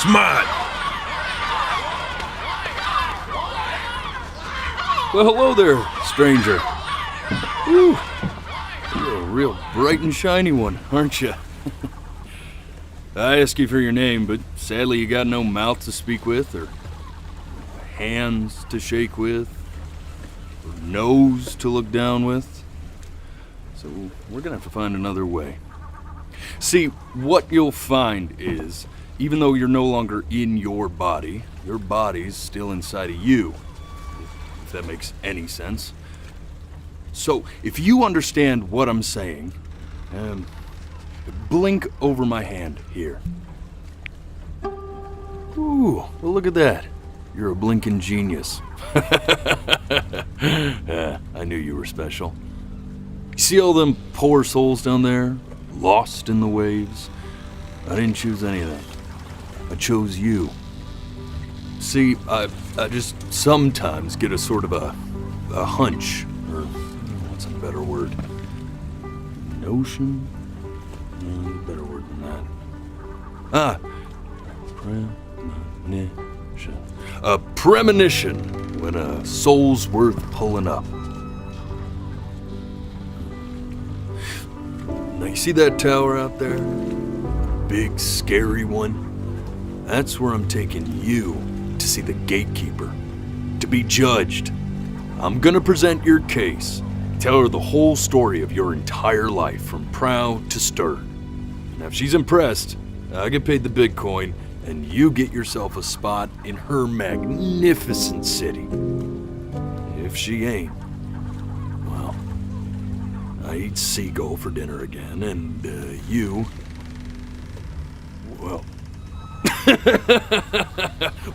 mine! Well, hello there, stranger. Whew. You're a real bright and shiny one, aren't you? I asked you for your name, but sadly you got no mouth to speak with, or hands to shake with, or nose to look down with. So we're gonna have to find another way. See, what you'll find is, even though you're no longer in your body's still inside of you. If that makes any sense. So, if you understand what I'm saying, blink over my hand here. Ooh, well look at that. You're a blinking genius. I knew you were special. You see all them poor souls down there, lost in the waves? I didn't choose any of them. I chose you. See, I just sometimes get a sort of a hunch, or what's a better word? Notion? No, better word than that. Premonition. A premonition when a soul's worth pulling up. Now you see that tower out there? Big, scary one? That's where I'm taking you. To see the gatekeeper, to be judged. I'm gonna present your case, tell her the whole story of your entire life from prow to stern. Now if she's impressed, I get paid the Bitcoin and you get yourself a spot in her magnificent city. If she ain't, well, I eat seagull for dinner again and you, well,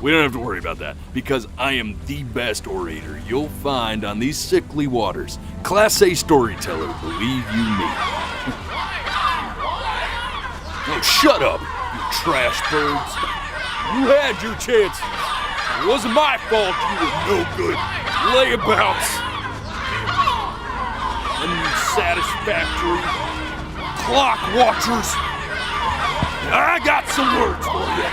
we don't have to worry about that, because I am the best orator you'll find on these sickly waters. Class A storyteller, believe you me. Oh, shut up, you trash birds. You had your chances. It wasn't my fault you were no good. Layabouts. Unsatisfactory. Clock watchers. I got some words for you.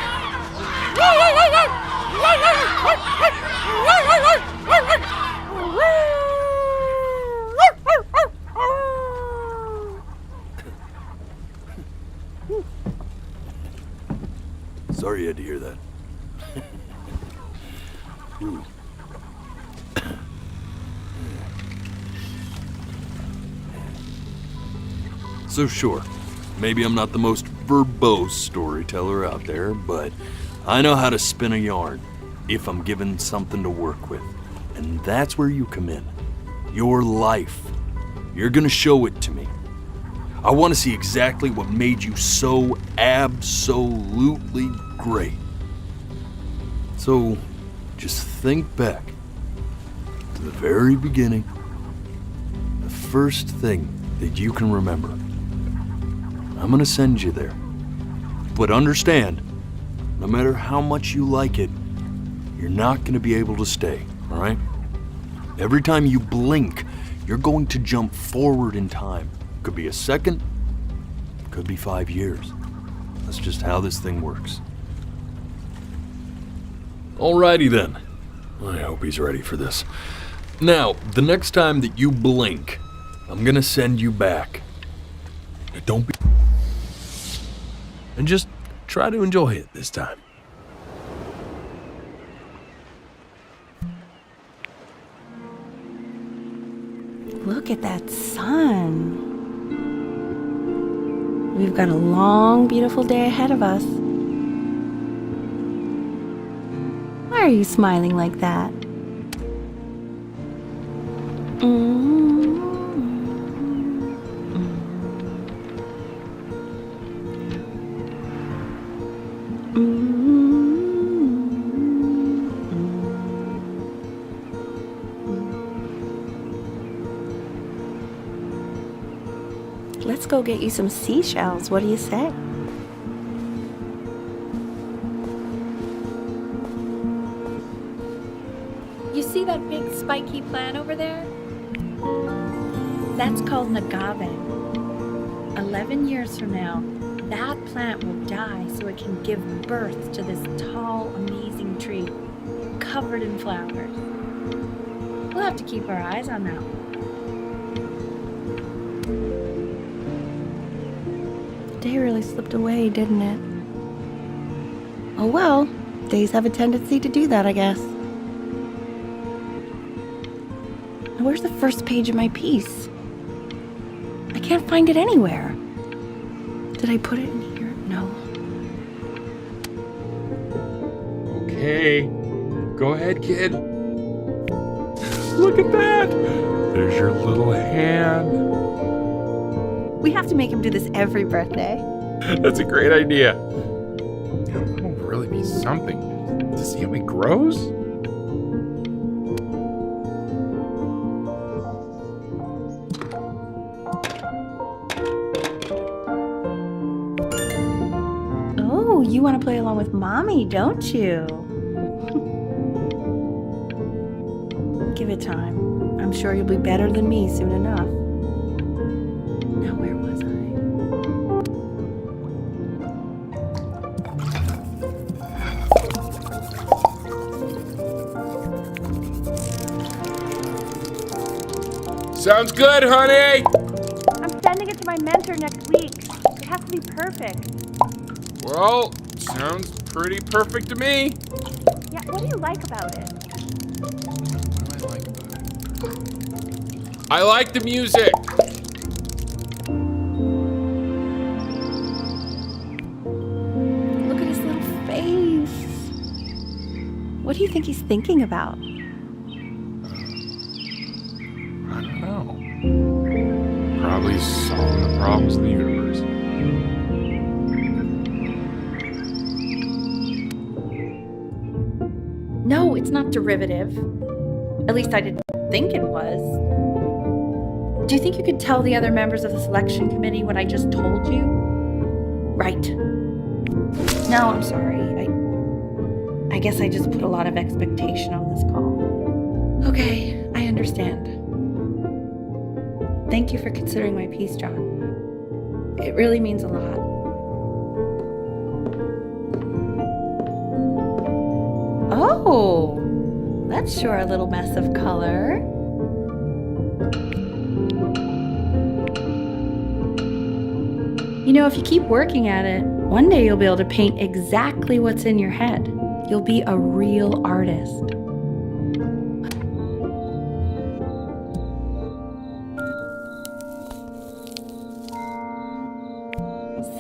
Sorry you had to hear that. So sure, maybe I'm not the most verbose storyteller out there, but I know how to spin a yarn if I'm given something to work with. And that's where you come in. Your life. You're gonna show it to me. I want to see exactly what made you so absolutely great. So, just think back to the very beginning. The first thing that you can remember. I'm gonna send you there. But understand, no matter how much you like it, you're not gonna be able to stay, all right? Every time you blink, you're going to jump forward in time. Could be a second, could be 5 years. That's just how this thing works. Alrighty then. I hope he's ready for this. Now, the next time that you blink, I'm gonna send you back. Don't be... And just try to enjoy it this time. Look at that sun. We've got a long, beautiful day ahead of us. Why are you smiling like that? Let's go get you some seashells. What do you say? You see that big spiky plant over there? That's called an agave. 11 years from now, That plant will die so it can give birth to this tall, amazing tree, covered in flowers. We'll have to keep our eyes on that one. The day really slipped away, didn't it? Oh well, days have a tendency to do that, I guess. Now, where's the first page of my piece? I can't find it anywhere. Did I put it in here? No. Okay, go ahead, kid. Look at that! There's your little hand. We have to make him do this every birthday. That's a great idea. That'll really be something to see how he grows. Oh, you want to play along with Mommy, don't you? Give it time. I'm sure you'll be better than me soon enough. Now, where was I? Sounds good, honey! I'm sending it to my mentor next week. It has to be perfect. Well, sounds pretty perfect to me. Yeah, what do you like about it? What do I like about it? I like the music. Look at his little face. What do you think he's thinking about? I don't know. Probably solving the problems of the universe. No, it's not derivative. At least I didn't think it was. Do you think you could tell the other members of the selection committee what I just told you? Right. No, I'm sorry. I guess I just put a lot of expectation on this call. Okay, I understand. Thank you for considering my piece, John. It really means a lot. Oh, that's sure a little mess of color. You know, if you keep working at it, one day you'll be able to paint exactly what's in your head. You'll be a real artist.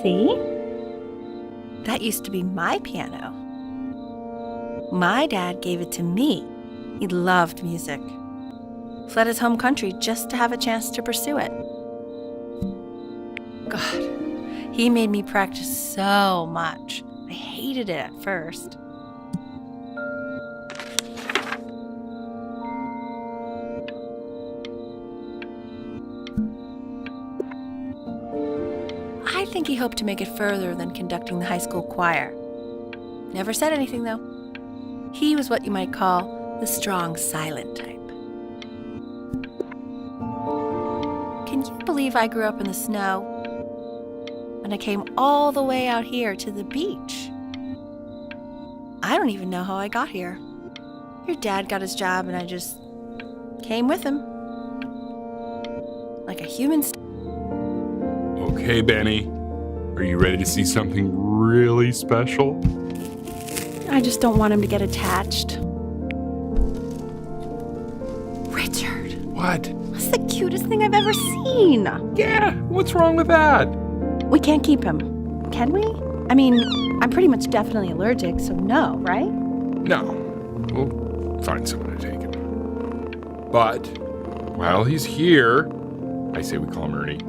See? That used to be my piano. My dad gave it to me. He loved music. Fled his home country just to have a chance to pursue it. God, he made me practice so much. I hated it at first. I think he hoped to make it further than conducting the high school choir. Never said anything, though. He was what you might call the strong, silent type. Can you believe I grew up in the snow? And I came all the way out here to the beach. I don't even know how I got here. Your dad got his job and I just came with him. Like a human. Okay, Benny. Are you ready to see something really special? I just don't want him to get attached. Richard, What? that's the cutest thing I've ever seen. Yeah, what's wrong with that? We can't keep him, can we? I mean, I'm pretty much definitely allergic, so no, right? No. We'll find someone to take him. But while he's here, I say we call him Ernie.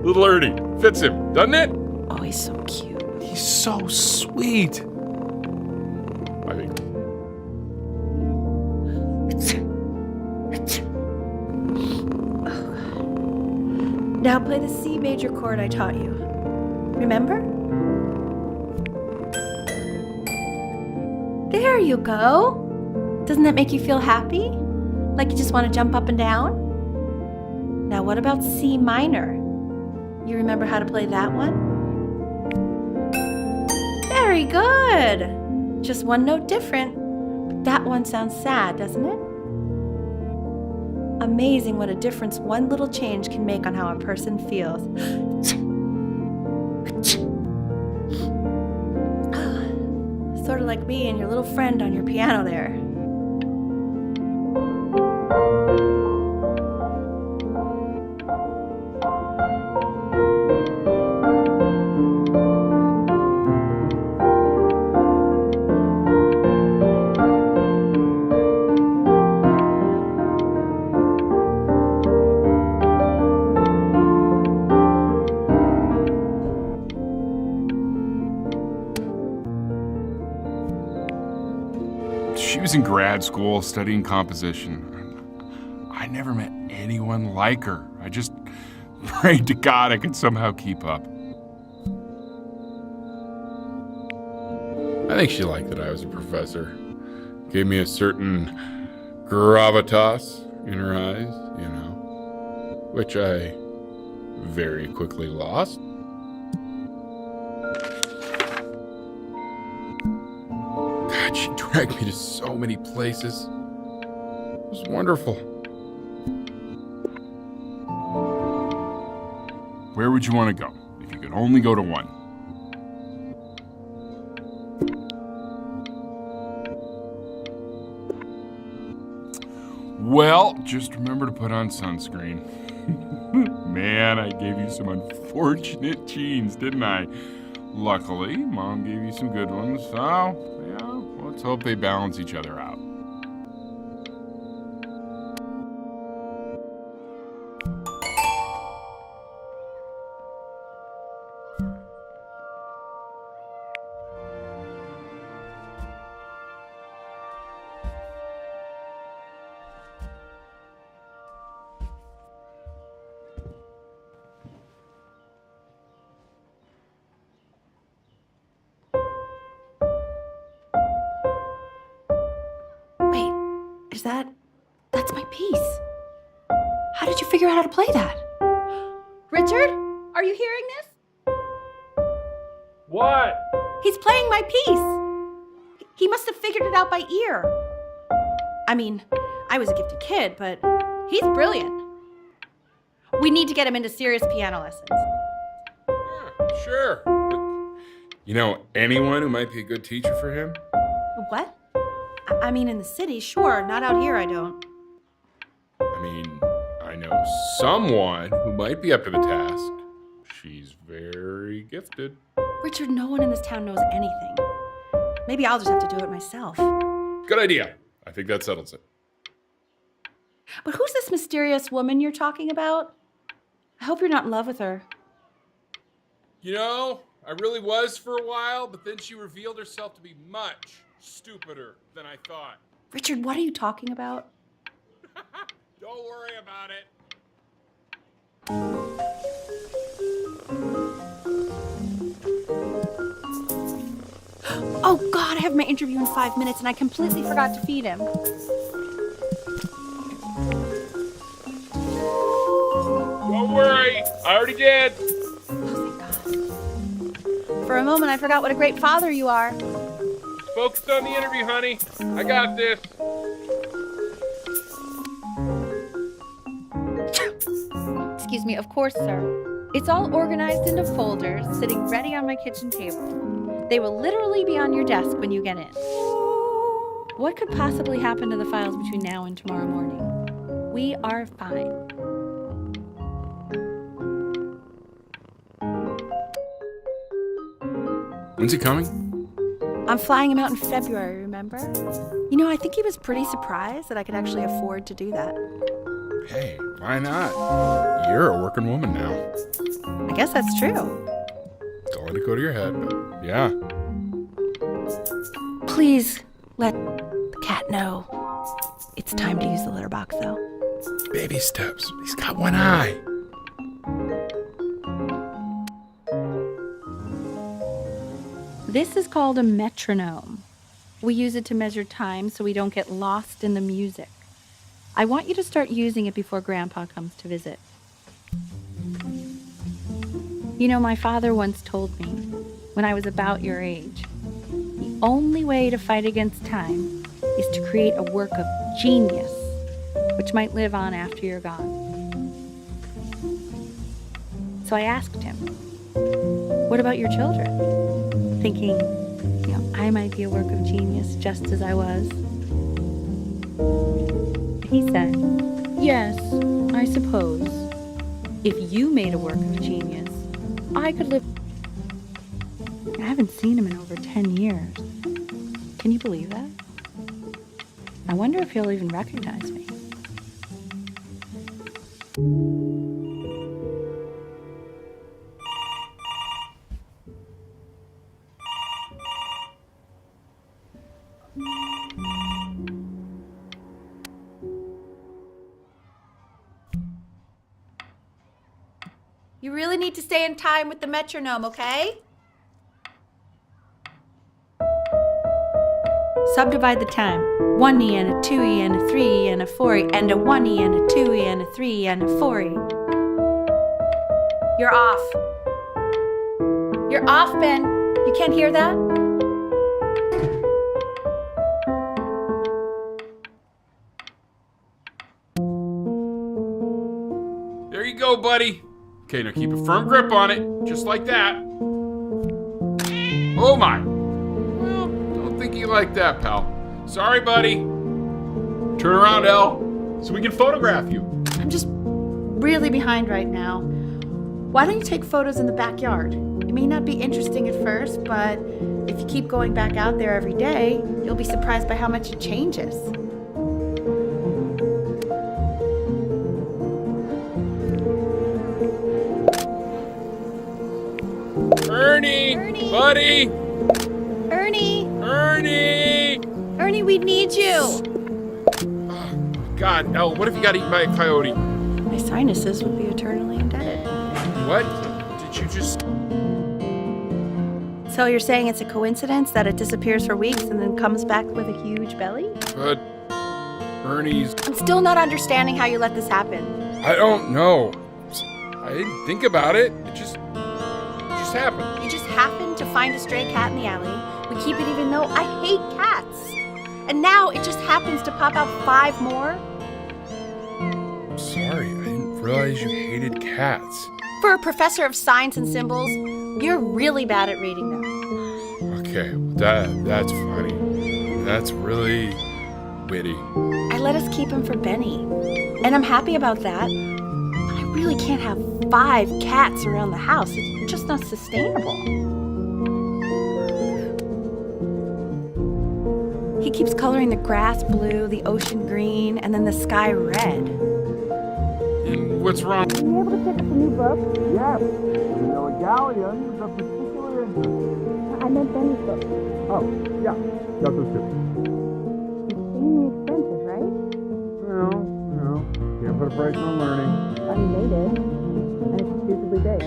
Little Ernie. Fits him, doesn't it? Oh, he's so cute. He's so sweet. I think. Now play the C major chord I taught you. Remember? There you go. Doesn't that make you feel happy? Like you just want to jump up and down? Now what about C minor? You remember how to play that one? Very good. Just one note different. But that one sounds sad, doesn't it? Amazing what a difference one little change can make on how a person feels. Sort of like me and your little friend on your piano there. She was in grad school studying composition. I never met anyone like her. I just prayed to God I could somehow keep up. I think she liked that I was a professor. Gave me a certain gravitas in her eyes, you know, which I very quickly lost. God, she dragged me to so many places. It was wonderful. Where would you want to go if you could only go to one? Well, just remember to put on sunscreen. Man, I gave you some unfortunate genes, didn't I? Luckily, Mom gave you some good ones, so, yeah, let's hope they balance each other out. That's my piece. How did you figure out how to play that? Richard, are you hearing this? What? He's playing my piece. He must have figured it out by ear. I mean, I was a gifted kid, but he's brilliant. We need to get him into serious piano lessons. Yeah, sure. But, you know anyone who might be a good teacher for him? What? I mean, in the city, sure. Not out here, I don't. I mean, I know someone who might be up to the task. She's very gifted. Richard, no one in this town knows anything. Maybe I'll just have to do it myself. Good idea. I think that settles it. But who's this mysterious woman you're talking about? I hope you're not in love with her. You know, I really was for a while, but then she revealed herself to be much stupider than I thought. Richard, what are you talking about? Don't worry about it. Oh God, I have my interview in 5 minutes and I completely forgot to feed him. Don't worry, I already did. Oh, thank God. For a moment, I forgot what a great father you are. Focus on the interview, honey. I got this. Excuse me, of course, sir. It's all organized into folders, sitting ready on my kitchen table. They will literally be on your desk when you get in. What could possibly happen to the files between now and tomorrow morning? We are fine. When's he coming? I'm flying him out in February, remember? You know, I think he was pretty surprised that I could actually afford to do that. Hey, why not? You're a working woman now. I guess that's true. Don't let it go to your head, but yeah. Please let the cat know it's time to use the litter box, though. Baby steps. He's got one eye. This is called a metronome. We use it to measure time so we don't get lost in the music. I want you to start using it before Grandpa comes to visit. You know, my father once told me, when I was about your age, the only way to fight against time is to create a work of genius, which might live on after you're gone. So I asked him, what about your children? Thinking, I might be a work of genius just as I was. He said, yes, I suppose. If you made a work of genius, I could live. I haven't seen him in over 10 years. Can you believe that? I wonder if he'll even recognize me. You really need to stay in time with the metronome, okay? Subdivide the time. 1E and a 2E and a 3E and a 4E and a 1E and a 2E and a 3E and a 4E. You're off. You're off, Ben. You can't hear that? There you go, buddy. Okay, now keep a firm grip on it, just like that. Oh my. Well, don't think you like that, pal. Sorry, buddy. Turn around, Elle, so we can photograph you. I'm just really behind right now. Why don't you take photos in the backyard? It may not be interesting at first, but if you keep going back out there every day, you'll be surprised by how much it changes. Ernie! Buddy! Ernie! Ernie! We need you! God, Elle, what if you got eaten by a coyote? My sinuses would be eternally indebted. What? Did you just... So you're saying it's a coincidence that it disappears for weeks and then comes back with a huge belly? But... Ernie's... I'm still not understanding how you let this happen. I don't know. I didn't think about it. It just happened. You just happened to find a stray cat in the alley. We keep it even though I hate cats. And now it just happens to pop out 5 more? Sorry, I didn't realize you hated cats. For a professor of signs and symbols, you're really bad at reading them. Okay, that's funny. That's really witty. I let us keep him for Benny. And I'm happy about that. But I really can't have 5 cats around the house. It's just not sustainable. He keeps coloring the grass blue, the ocean green, and then the sky red. And what's wrong? Are you able to pick up a new book? Yes, the galleon is of particular interest. I meant Benny's book. Oh, yeah, got those too. Extremely expensive, right? No, can't put a price on learning. I mean, they did. And it's stupidly big.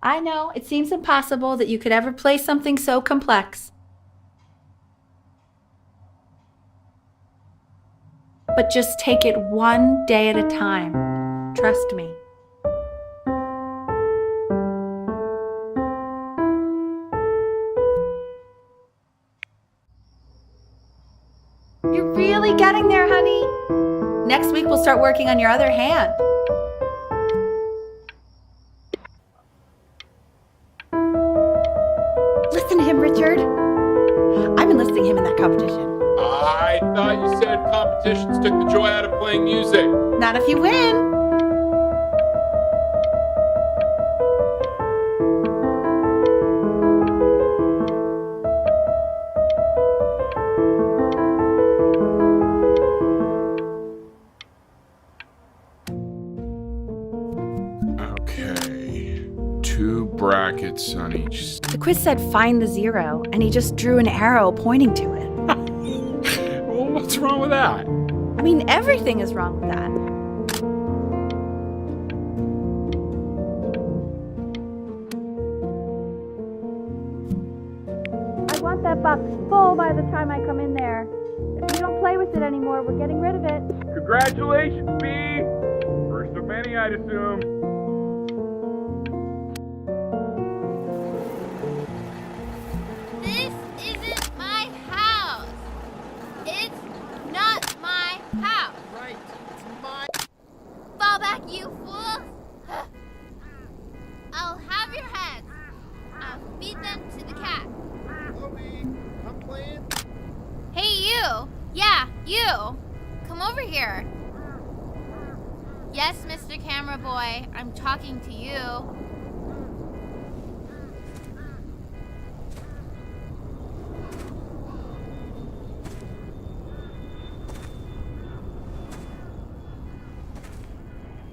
I know, it seems impossible that you could ever play something so complex. But just take it one day at a time. Trust me. getting there, honey. Next week we'll start working on your other hand. Listen to him, Richard. I've been listening to him in that competition. I thought you said competitions took the joy out of playing music. Not if you win. Okay. 2 brackets on each. The quiz said find the zero, and he just drew an arrow pointing to it. Well, what's wrong with that? I mean, everything is wrong with that. I want that box full by the time I come in there. If you don't play with it anymore, we're getting rid of it. Congratulations, B! First of many, I'd assume. This isn't my house. It's not my house. Right. It's my. Fall back, you fools. I'll have your heads. I'll feed them to the cat. I'm playing. Hey, you. Yeah, you. Come over here. Yes, Mr. Camera Boy, I'm talking to you.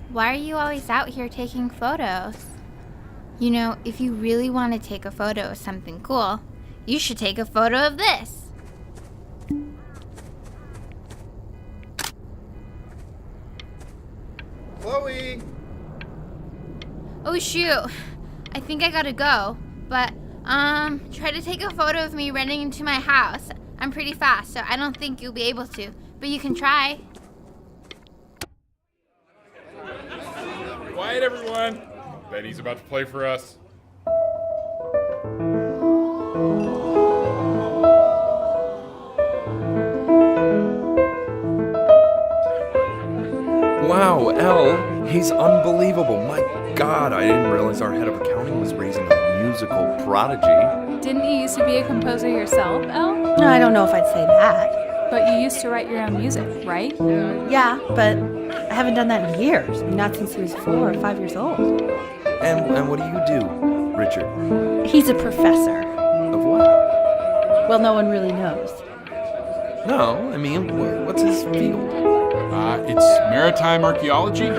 Why are you always out here taking photos? You know, if you really want to take a photo of something cool, you should take a photo of this. Chloe! Oh shoot, I think I gotta go. But, try to take a photo of me running into my house. I'm pretty fast, so I don't think you'll be able to. But you can try. Quiet, everyone. Betty's about to play for us. Wow, Elle, he's unbelievable. My God, I didn't realize our head of accounting was raising a musical prodigy. Didn't you used to be a composer yourself, Elle? No, I don't know if I'd say that. But you used to write your own music, right? Yeah, but I haven't done that in years. Not since he was 4 or 5 years old. And what do you do, Richard? He's a professor. Of what? Well, no one really knows. No, I mean, what's his field? It's maritime archaeology.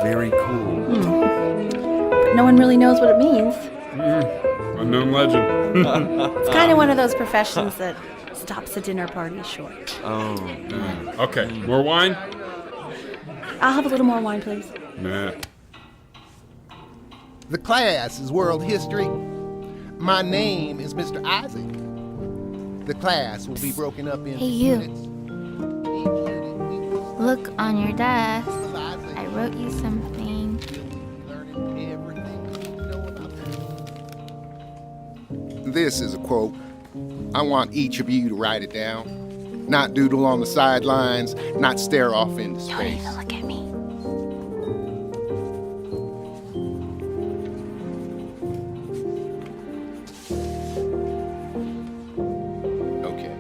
Very cool. But no one really knows what it means. Unknown legend. It's kind of one of those professions that stops a dinner party short. Oh, Okay, more wine? I'll have a little more wine, please. Nah. The class is world history. My name is Mr. Isaac. The class will be broken up into Hey, you. units. Each unit will Look on your desk. Isaac I wrote you something. learning everything you know about This is a quote. I want each of you to write it down. Not doodle on the sidelines, not stare off into You don't space. even look at me. Okay.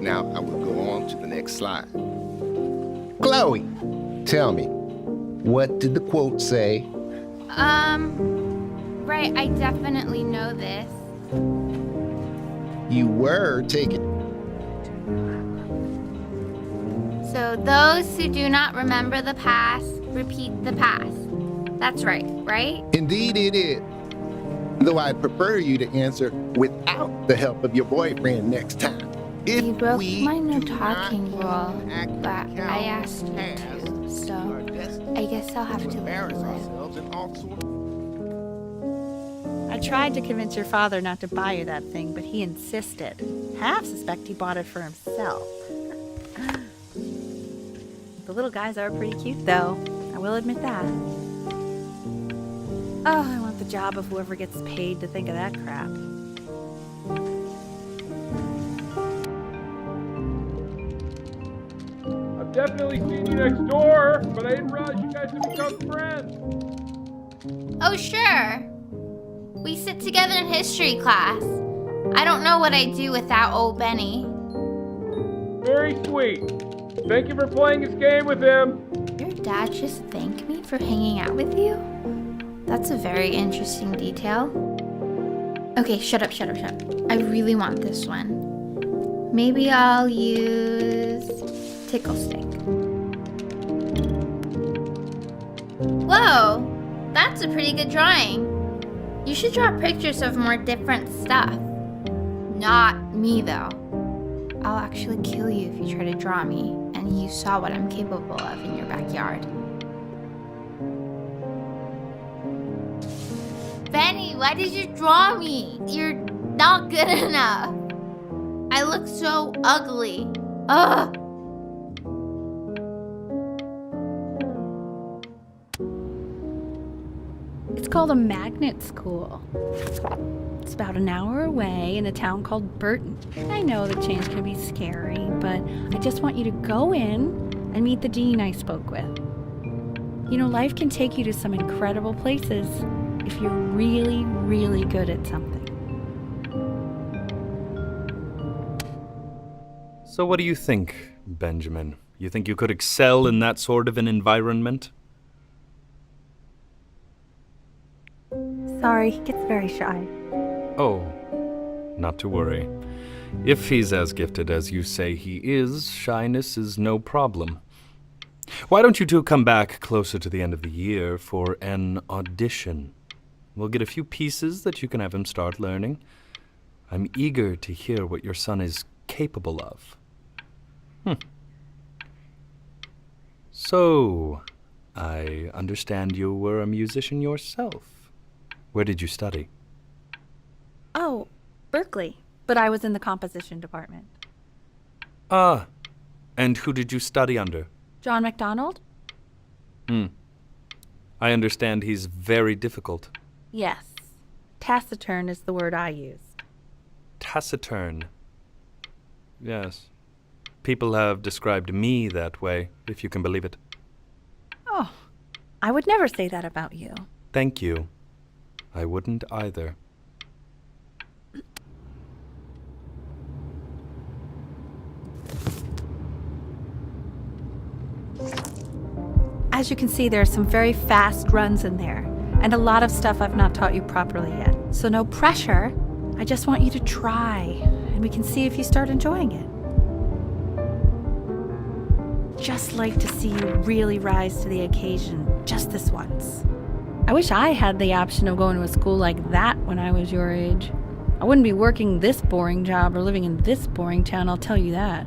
Now I will go on to the next slide. Chloe, tell me, what did the quote say? Right, I definitely know this. You were taking. So those who do not remember the past, repeat the past. That's right, right? Indeed it is. Though I'd prefer you to answer without the help of your boyfriend next time. If You broke we my no do talking not rule, act but account I asked you past, to, we are so destined I guess I'll have to to embarrass live. ourselves in all sorts. I tried to convince your father not to buy you that thing, but he insisted. Half suspect he bought it for himself. The little guys are pretty cute, though. I will admit that. Oh, I want the job of whoever gets paid to think of that crap. definitely seen you next door, but I didn't realize you guys had become friends. Oh, sure. We sit together in history class. I don't know what I'd do without old Benny. Very sweet. Thank you for playing this game with him. Your dad just thanked me for hanging out with you? That's a very interesting detail. Okay, shut up. I really want this one. Maybe I'll use Tickle Stick. Whoa, that's a pretty good drawing. You should draw pictures of more different stuff. Not me, though. I'll actually kill you if you try to draw me, and you saw what I'm capable of in your backyard. Benny, why did you draw me? You're not good enough. I look so ugly. Ugh. It's called a magnet school. It's about an hour away in a town called Burton. I know that change can be scary, but I just want you to go in and meet the dean I spoke with. You know, life can take you to some incredible places if you're really, really good at something. So what do you think, Benjamin? You think you could excel in that sort of an environment? Sorry, he gets very shy. Oh, not to worry. If he's as gifted as you say he is, shyness is no problem. Why don't you two come back closer to the end of the year for an audition? We'll get a few pieces that you can have him start learning. I'm eager to hear what your son is capable of. So, I understand you were a musician yourself. Where did you study? Oh, Berkeley. But I was in the composition department. Ah, and who did you study under? John MacDonald? I understand he's very difficult. Yes. Taciturn is the word I used. Taciturn. Yes. People have described me that way, if you can believe it. Oh, I would never say that about you. Thank you. I wouldn't either. As you can see, there are some very fast runs in there, and a lot of stuff I've not taught you properly yet. So no pressure. I just want you to try, and we can see if you start enjoying it. Just like to see you really rise to the occasion, just this once. I wish I had the option of going to a school like that when I was your age. I wouldn't be working this boring job or living in this boring town, I'll tell you that.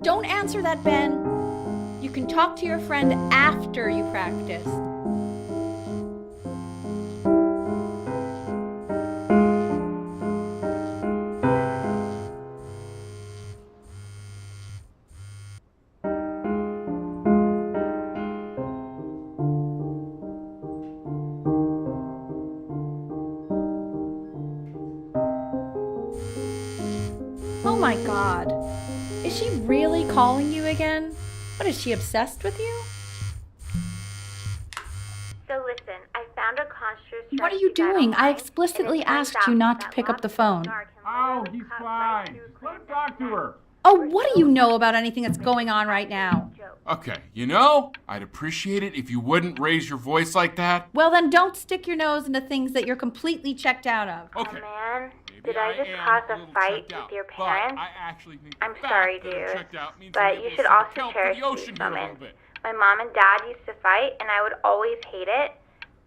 Don't answer that, Ben. You can talk to your friend after you practice. Oh my God. Is she really calling you again? What, is she obsessed with you? So listen, I found a construct. What are you doing? I explicitly asked you not to pick up the phone. Oh, he's fine. Just let him talk to her. Oh, what do you know about anything that's going on right now? Okay, you know, I'd appreciate it if you wouldn't raise your voice like that. Well, then don't stick your nose into things that you're completely checked out of. Okay. Oh man, Maybe did I just am cause little a fight checked out, with your but parents? I actually think I'm the fact sorry, that I'm dude, checked out means but I'm you able to should see also the kelp cherish of the ocean these here a little moments. bit. My mom and dad used to fight, and I would always hate it,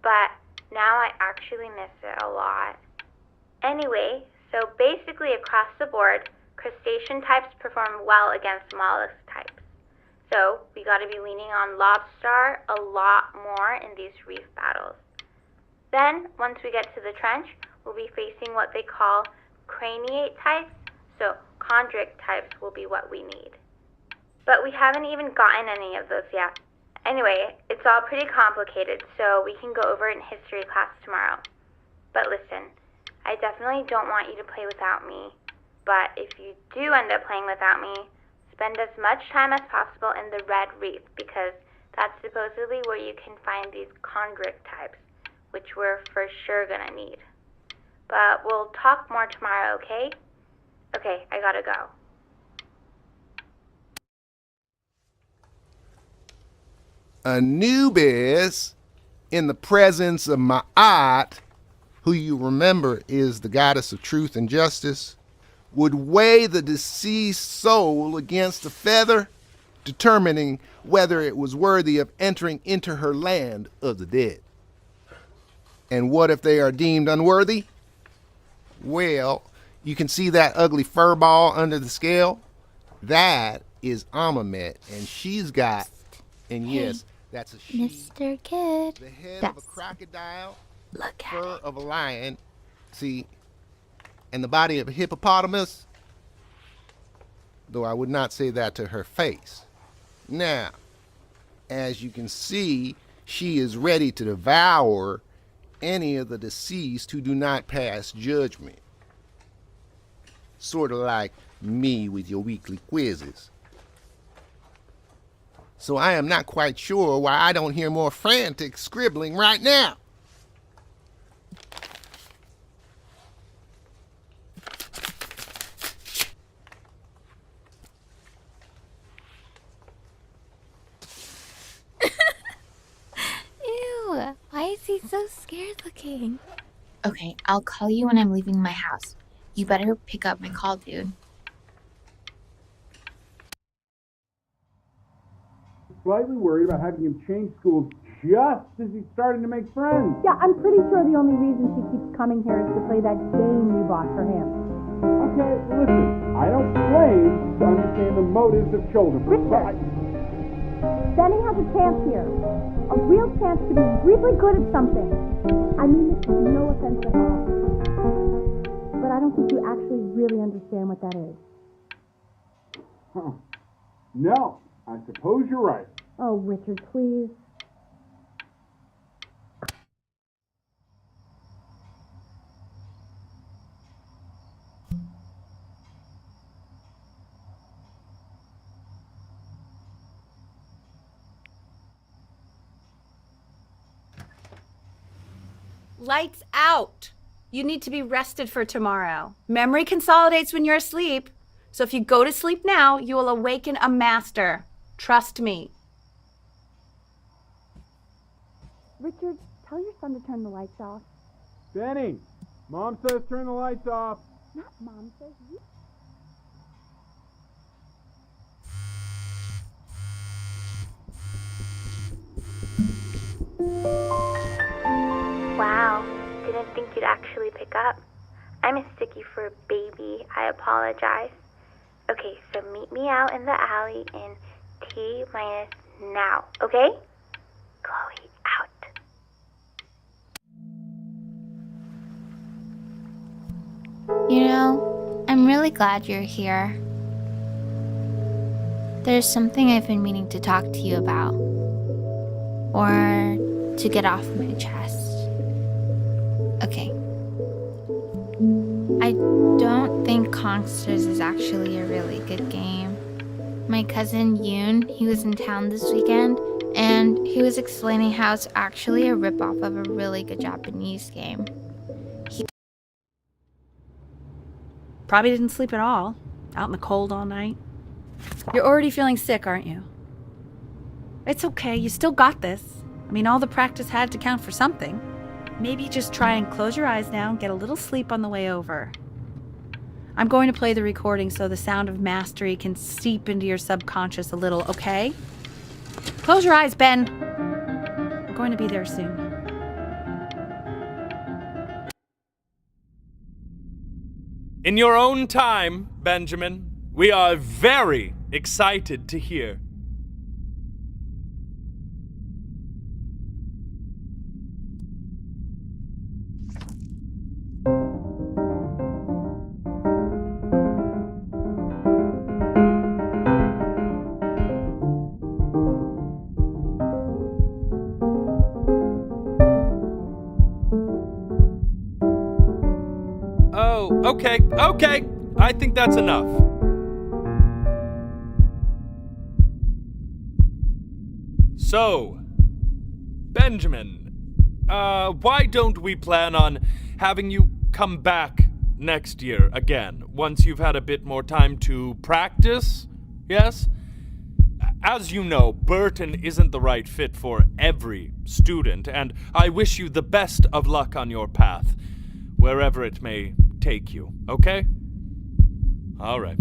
but now I actually miss it a lot. Anyway, so basically across the board, crustacean types perform well against mollusk types. So we gotta be leaning on lobster a lot more in these reef battles. Then, once we get to the trench, we'll be facing what they call craniate types, so chondric types will be what we need. But we haven't even gotten any of those yet. Anyway, it's all pretty complicated, so we can go over it in history class tomorrow. But listen, I definitely don't want you to play without me. But if you do end up playing without me, spend as much time as possible in the Red Reef, because that's supposedly where you can find these chondric types, which we're for sure gonna need. But we'll talk more tomorrow, okay? Okay, I gotta go. Anubis, in the presence of Ma'at, who you remember is the goddess of truth and justice, would weigh the deceased soul against a feather, determining whether it was worthy of entering into her land of the dead. And what if they are deemed unworthy? Well, you can see that ugly fur ball under the scale? That is Amamet, and she's got, and yes, that's a she, Mr. Kid. the head Yes. of a crocodile, Look at fur of a lion, see, and the body of a hippopotamus, though I would not say that to her face. Now, as you can see, she is ready to devour any of the deceased who do not pass judgment. Sort of like me with your weekly quizzes. So I am not quite sure why I don't hear more frantic scribbling right now. Ew, why is he so scared looking? Okay, I'll call you when I'm leaving my house. You better pick up my call, dude. Slightly worried about having him change schools just as he's starting to make friends. Yeah, I'm pretty sure the only reason she keeps coming here is to play that game you bought for him. Okay, listen, I don't claim to understand the motives of children, but Benny has a chance here. A real chance to be really good at something. I mean this with no offense at all. But I don't think you actually really understand what that is. No, I suppose you're right. Oh, Richard, please. Lights out. You need to be rested for tomorrow. Memory consolidates when you're asleep. So if you go to sleep now, you will awaken a master. Trust me. Richard, tell your son to turn the lights off. Benny, Mom says turn the lights off. Not Mom says you. Wow, didn't think you'd actually pick up. I mistook you for a baby. I apologize. Okay, so meet me out in the alley in T minus now, okay? Chloe, out. You know, I'm really glad you're here. There's something I've been meaning to talk to you about. Or to get off my chest. Okay. I don't think Conksters is actually a really good game. My cousin Yoon, he was in town this weekend, and he was explaining how it's actually a ripoff of a really good Japanese game. Probably didn't sleep at all. Out in the cold all night. You're already feeling sick, aren't you? It's okay. You still got this. I mean, all the practice had to count for something. Maybe just try and close your eyes now and get a little sleep on the way over. I'm going to play the recording so the sound of mastery can seep into your subconscious a little, okay? Close your eyes, Ben. We're going to be there soon. In your own time, Benjamin, we are very excited to hear. Okay. I think that's enough. So, Benjamin, why don't we plan on having you come back next year again, once you've had a bit more time to practice? Yes? As you know, Burton isn't the right fit for every student, and I wish you the best of luck on your path, wherever it may take you, okay? All right.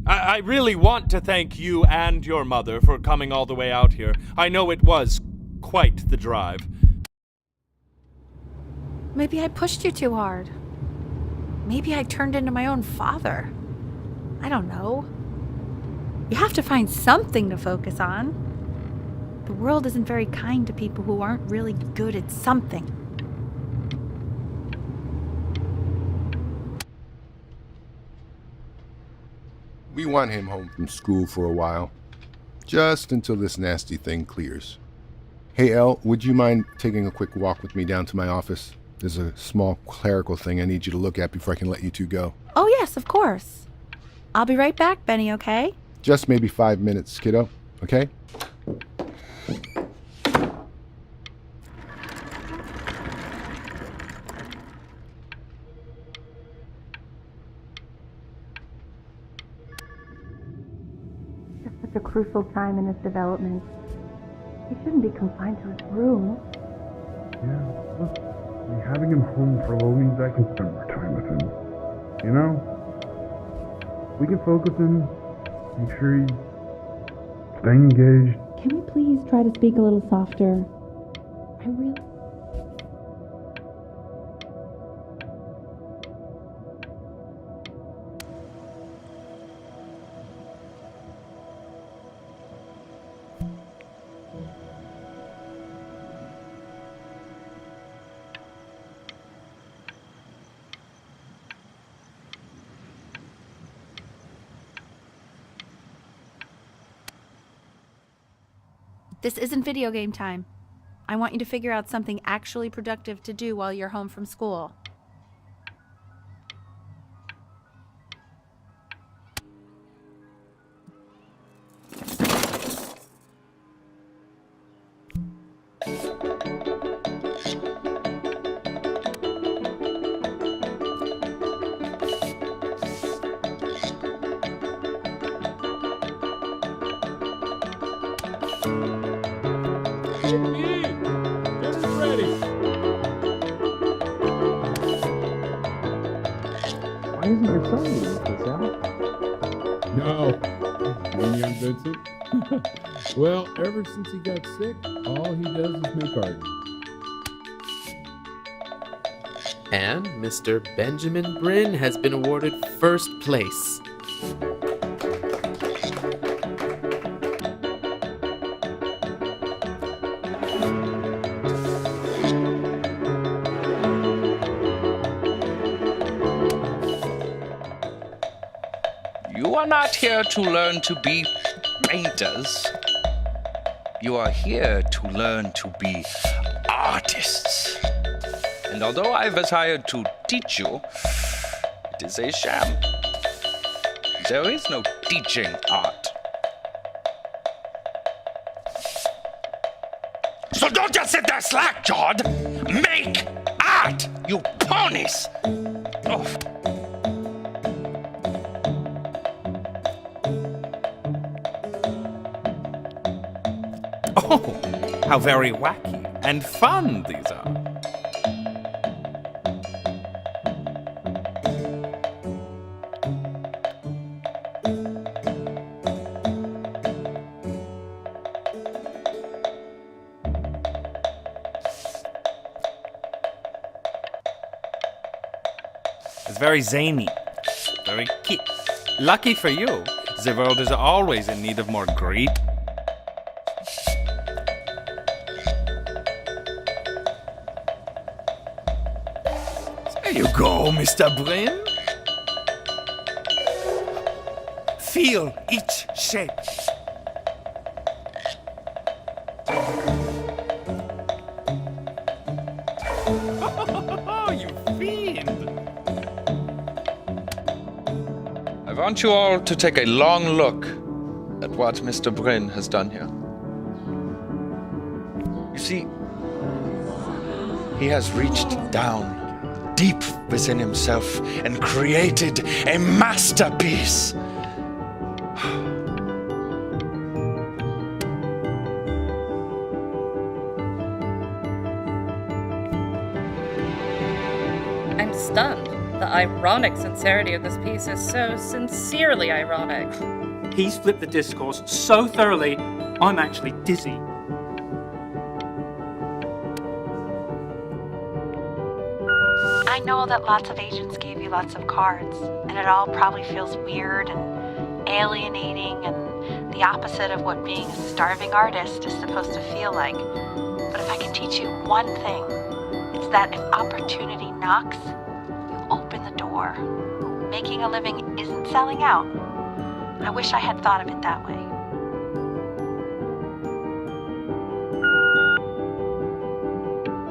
I really want to thank you and your mother for coming all the way out here. I know it was quite the drive. Maybe I pushed you too hard. Maybe I turned into my own father. I don't know. You have to find something to focus on. The world isn't very kind to people who aren't really good at something. We want him home from school for a while, just until this nasty thing clears. Hey, Elle, would you mind taking a quick walk with me down to my office? There's a small clerical thing I need you to look at before I can let you two go. Oh, yes, of course. I'll be right back, Benny, okay? Just maybe 5 minutes, kiddo, okay? It's such a crucial time in his development. He shouldn't be confined to his room. Yeah, look, having him home for a little means I can spend more time with him. You know? We can focus him, make sure he's staying engaged. Can we please try to speak a little softer? I really... This isn't video game time. I want you to figure out something actually productive to do while you're home from school. Why isn't your son doing this, Al? No. And young Vincent? Well, ever since he got sick, all he does is make art. And Mr. Benjamin Bryn has been awarded first place. You are not here to learn to be painters. You are here to learn to be artists. And although I was hired to teach you, it is a sham. There is no teaching art. So don't just sit there slack-jawed. Make art, you ponies! Oh. Oh, how very wacky and fun these are. It's very zany, very cute. Lucky for you, the world is always in need of more great. There you go, Mr. Bryn. Feel each shape. Oh, you fiend! want you all to take a long look at what Mr. Bryn has done here. You see, he has reached down deep within himself and created a masterpiece. I'm stunned. The ironic sincerity of this piece is so sincerely ironic. He's flipped the discourse so thoroughly, I'm actually dizzy. I know that lots of agents gave you lots of cards, and it all probably feels weird and alienating and the opposite of what being a starving artist is supposed to feel like. But if I can teach you one thing, it's that if opportunity knocks, you open the door. Making a living isn't selling out. I wish I had thought of it that way.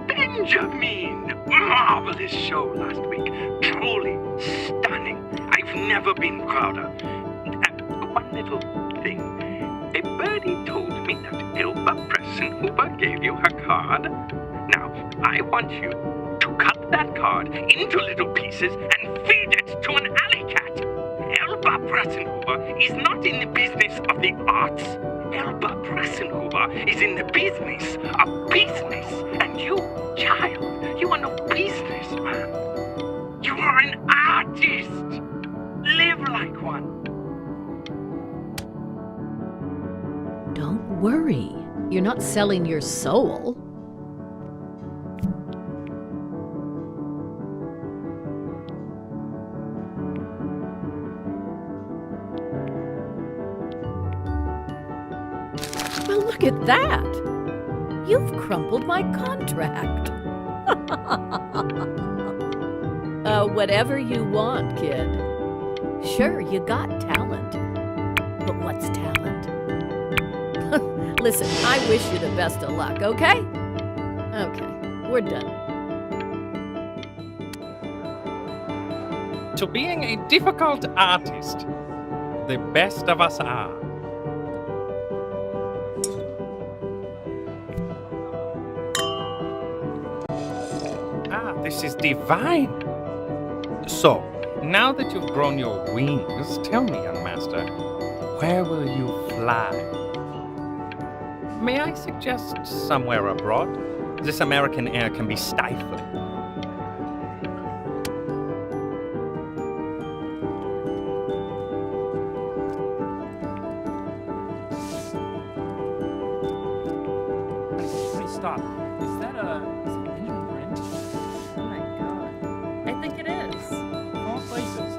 Benjamin! Marvelous show last week. Truly stunning. I've never been prouder. One little thing. A birdie told me that Elba Pressenhuber gave you her card. Now, I want you to cut that card into little pieces and feed it to an alley cat. Elba Pressenhuber is not in the business of the arts. Elba Pressenhuber is in the business of business. And you, child, you are no businessman. You are an artist. Live like one. Don't worry. You're not selling your soul. Well, look at that. You've crumpled my contract. Whatever you want, kid. Sure, you got talent. But what's talent? Listen, I wish you the best of luck, okay? Okay, we're done. To being a difficult artist, the best of us are. This is divine. So, now that you've grown your wings, tell me, young master, where will you fly? May I suggest somewhere abroad? This American air can be stifling. Hey, stop. Is that Benjamin Bryn? Oh my god. I think it is. Of all places.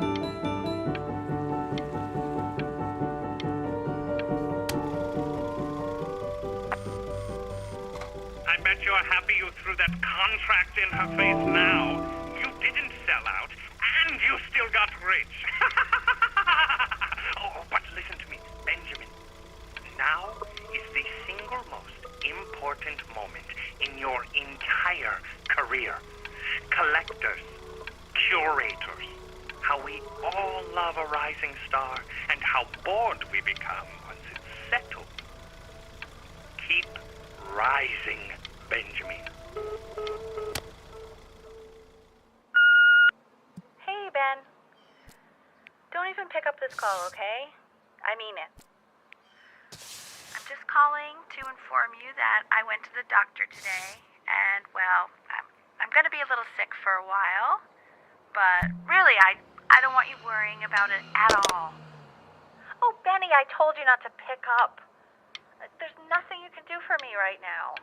I bet you're happy you threw that contract in her face now. You didn't sell out, and you still got rich. Oh, but listen to me, Benjamin. Now is the single most important moment in your entire career. Collectors, curators, how we all love a rising star, and how bored we become once it's settled. Keep rising, Benjamin. Hey, Ben. Don't even pick up this call, okay? I mean it. I'm just calling to inform you that I went to the doctor today, and, well, I'm going to be a little sick for a while, but really, I don't want you worrying about it at all. Oh, Benny, I told you not to pick up. There's nothing you can do for me right now.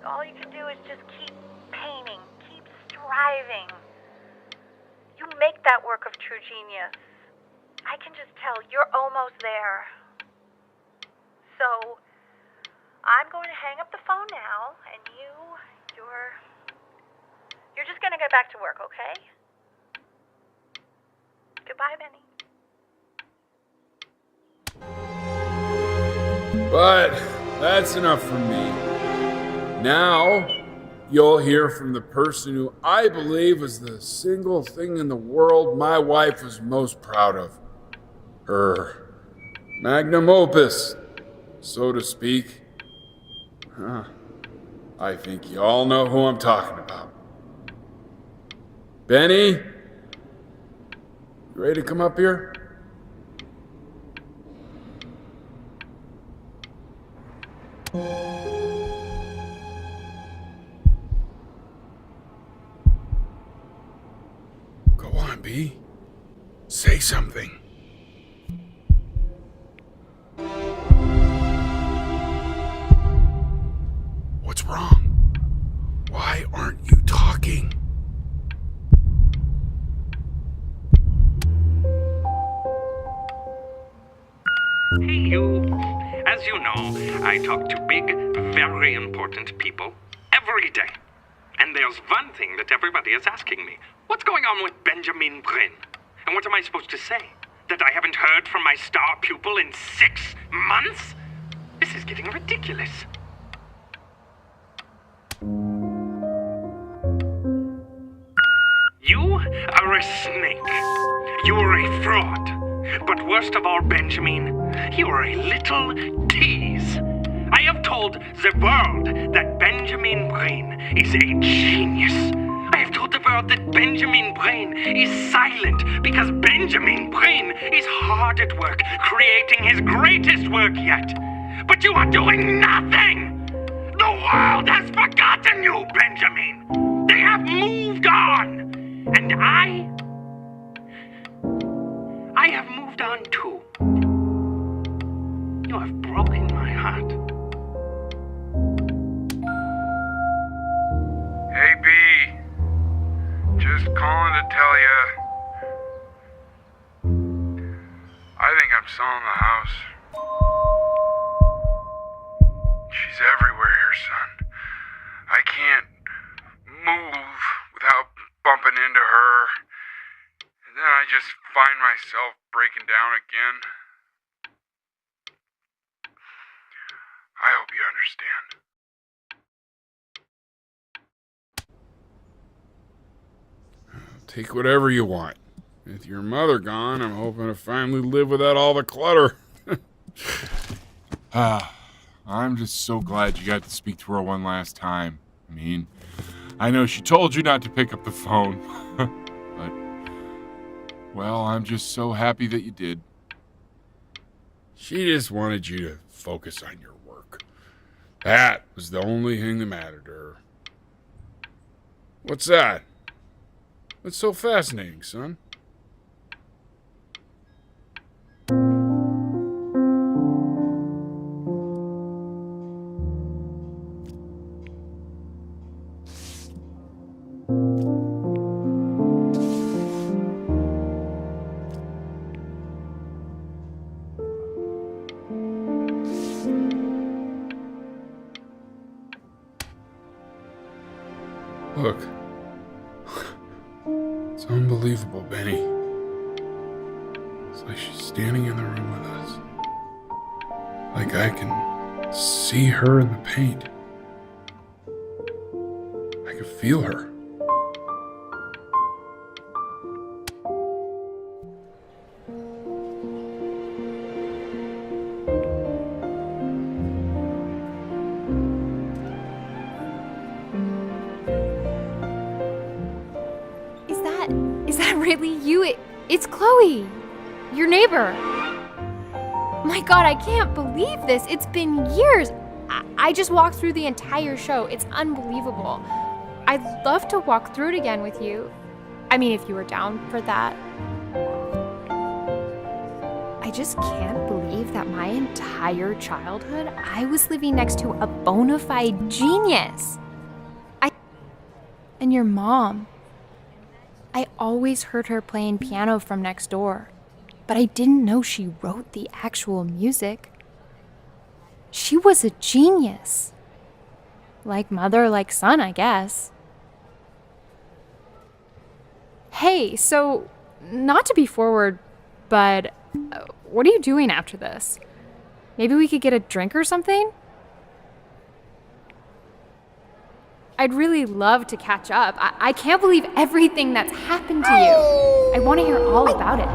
All you can do is just keep painting, keep striving. You make that work of true genius. I can just tell you're almost there. So, I'm going to hang up the phone now, and you're just going to get back to work, okay? Goodbye, Benny. But that's enough from me. Now, you'll hear from the person who I believe was the single thing in the world my wife was most proud of. her magnum opus, so to speak. I think you all know who I'm talking about. Benny? You ready to come up here? Go on, B. Say something. What's wrong? Why aren't you talking? Hey, you. As you know, I talk to big, very important people every day. And there's one thing that everybody is asking me. What's going on with Benjamin Bryn? And what am I supposed to say? That I haven't heard from my star pupil in 6 months? This is getting ridiculous. You are a snake. You are a fraud. But worst of all, Benjamin, you are a little tease. I have told the world that Benjamin Bryn is a genius. I have told the world that Benjamin Bryn is silent because Benjamin Bryn is hard at work creating his greatest work yet. But you are doing nothing! The world has forgotten you, Benjamin! They have moved on! And I have moved on too. You have broken my heart. Hey, B. Just calling to tell ya. I think I'm selling the house. She's everywhere here, son. I can't move without bumping into her. And then I just find myself breaking down again. I hope you understand. Take whatever you want. With your mother gone, I'm hoping to finally live without all the clutter. I'm just so glad you got to speak to her one last time. I mean, I know she told you not to pick up the phone, but, well, I'm just so happy that you did. She just wanted you to focus on your work. That was the only thing that mattered to her. What's that? What's so fascinating, son? Look. It's unbelievable, Benny. It's like she's standing in the room with us. Like I can see her in the paint. I can feel her. Is that really you? It's Chloe, your neighbor. My God, I can't believe this. It's been years. I just walked through the entire show. It's unbelievable. I'd love to walk through it again with you. I mean, if you were down for that. I just can't believe that my entire childhood, I was living next to a bona fide genius. And your mom. I always heard her playing piano from next door, but I didn't know she wrote the actual music. She was a genius. Like mother, like son, I guess. Hey, so, not to be forward, but what are you doing after this? Maybe we could get a drink or something? I'd really love to catch up. I can't believe everything that's happened to you. I want to hear all about it.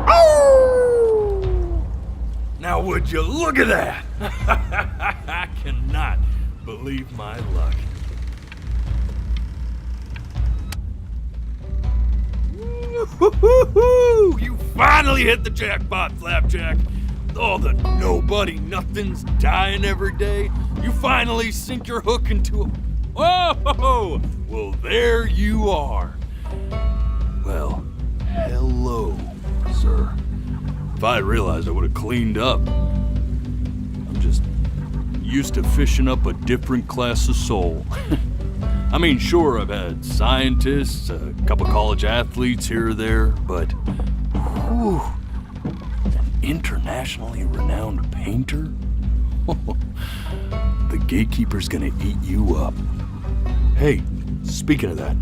Now would you look at that? I cannot believe my luck. Woo-hoo-hoo-hoo! You finally hit the jackpot, Flapjack. All the nobody nothings dying every day. You finally sink your hook into a... Whoa! Well, there you are. Well, hello, sir. If I had realized, I would have cleaned up. I'm just used to fishing up a different class of soul. I mean, sure, I've had scientists, a couple college athletes here or there, but whew, an internationally renowned painter? The gatekeeper's gonna eat you up. Hey, speaking of that,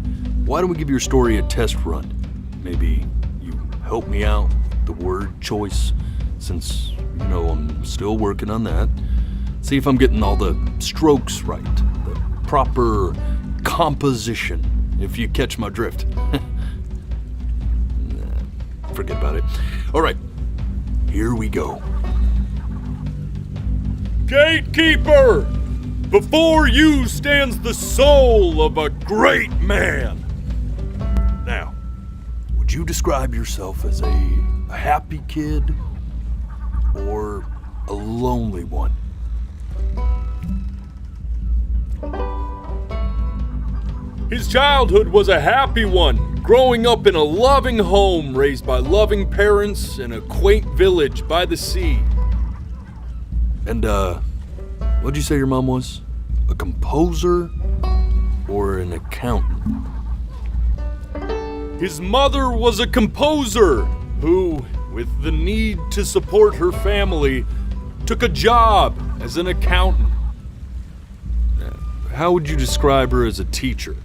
why don't we give your story a test run? Maybe you help me out with the word choice, since, you know, I'm still working on that. See if I'm getting all the strokes right, the proper composition, if you catch my drift. Forget about it. All right, here we go. Gatekeeper! Before you stands the soul of a great man. Now, would you describe yourself as a happy kid or a lonely one? His childhood was a happy one, growing up in a loving home raised by loving parents in a quaint village by the sea. And, what'd you say your mom was? A composer or an accountant? His mother was a composer who, with the need to support her family, took a job as an accountant. How would you describe her as a teacher?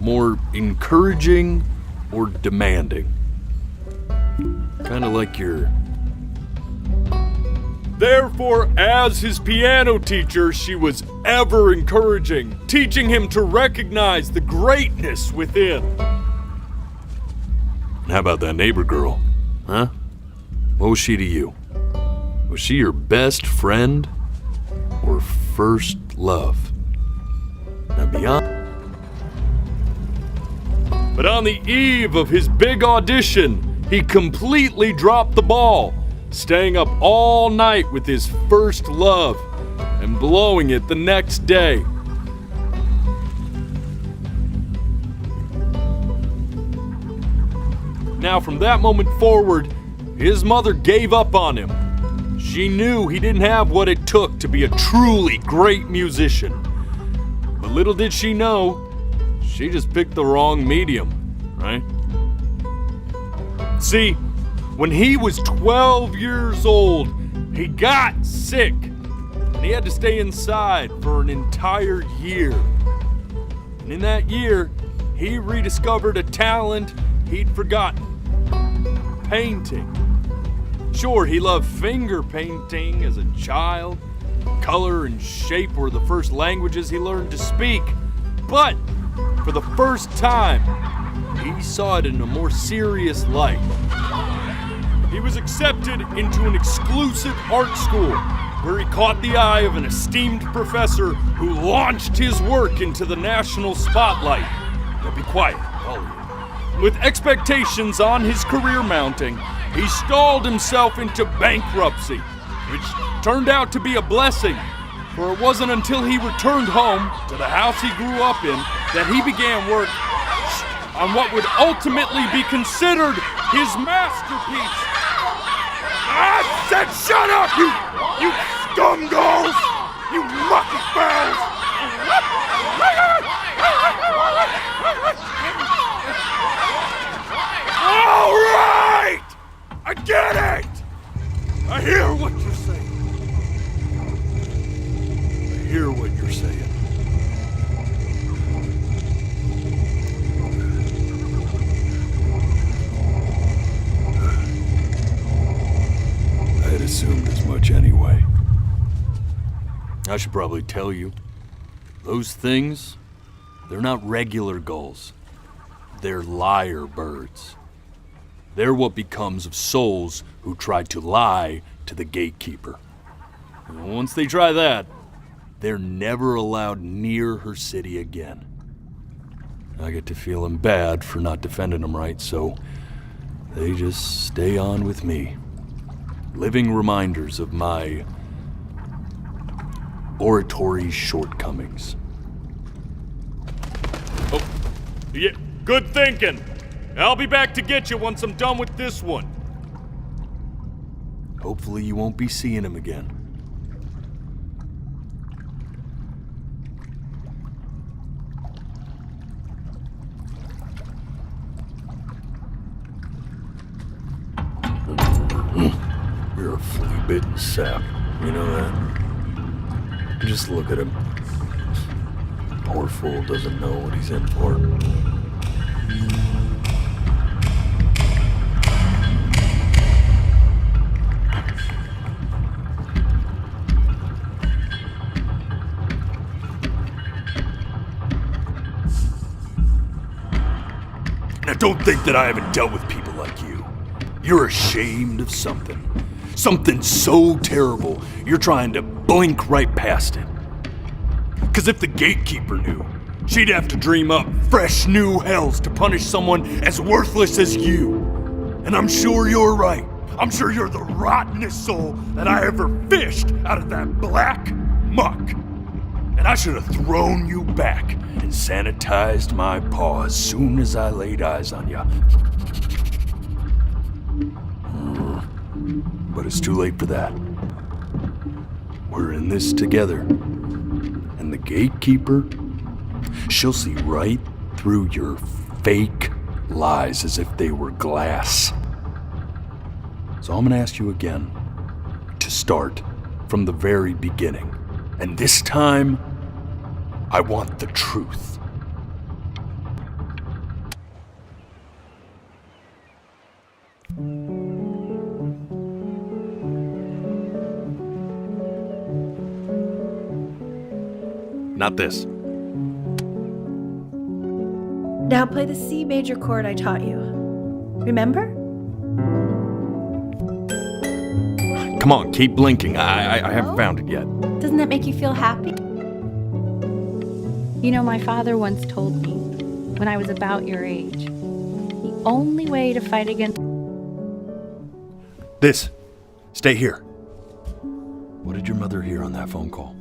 More encouraging or demanding? Kind of like your... Therefore, as his piano teacher, she was ever encouraging, teaching him to recognize the greatness within. How about that neighbor girl? Huh? What was she to you? Was she your best friend or first love? Now beyond... But on the eve of his big audition, he completely dropped the ball, staying up all night with his first love and blowing it the next day. Now, from that moment forward, his mother gave up on him. She knew he didn't have what it took to be a truly great musician. But little did she know, she just picked the wrong medium, right? See, when he was 12 years old, he got sick, and he had to stay inside for an entire year. And in that year, he rediscovered a talent he'd forgotten: painting. Sure, he loved finger painting as a child. Color and shape were the first languages he learned to speak. But for the first time, he saw it in a more serious light. He was accepted into an exclusive art school where he caught the eye of an esteemed professor who launched his work into the national spotlight. Now be quiet, all of you. With expectations on his career mounting, he stalled himself into bankruptcy, which turned out to be a blessing, for it wasn't until he returned home to the house he grew up in that he began work on what would ultimately be considered his masterpiece. I said shut up, you scumballs! You mucky fowls! All right! I get it! I hear what you're saying. I hear what you're saying. I had assumed as much anyway. I should probably tell you, those things, they're not regular gulls. They're lyre birds. They're what becomes of souls who try to lie to the gatekeeper. Once they try that, they're never allowed near her city again. I get to feeling bad for not defending them right, so they just stay on with me. Living reminders of my oratory shortcomings. Oh, yeah, good thinking. I'll be back to get you once I'm done with this one. Hopefully you won't be seeing him again. You're a flea-bitten sap. You know that? Just look at him. Poor fool doesn't know what he's in for. Now don't think that I haven't dealt with people like you. You're ashamed of something. Something so terrible, you're trying to blink right past it. 'Cause if the gatekeeper knew, she'd have to dream up fresh new hells to punish someone as worthless as you. And I'm sure you're right. I'm sure you're the rottenest soul that I ever fished out of that black muck. And I should have thrown you back and sanitized my paw as soon as I laid eyes on you. But it's too late for that. We're in this together. And the gatekeeper, she'll see right through your fake lies as if they were glass. So I'm gonna ask you again to start from the very beginning. And this time, I want the truth. Not this. Now play the C major chord I taught you. Remember? Come on, keep blinking. I haven't found it yet. Doesn't that make you feel happy? You know, my father once told me, when I was about your age, the only way to fight against... This. Stay here. What did your mother hear on that phone call?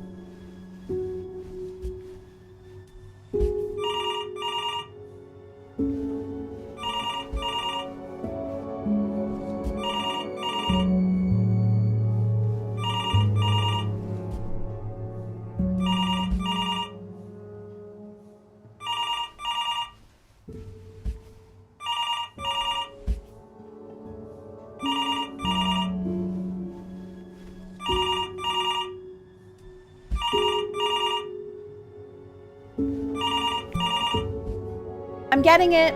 I'm getting it.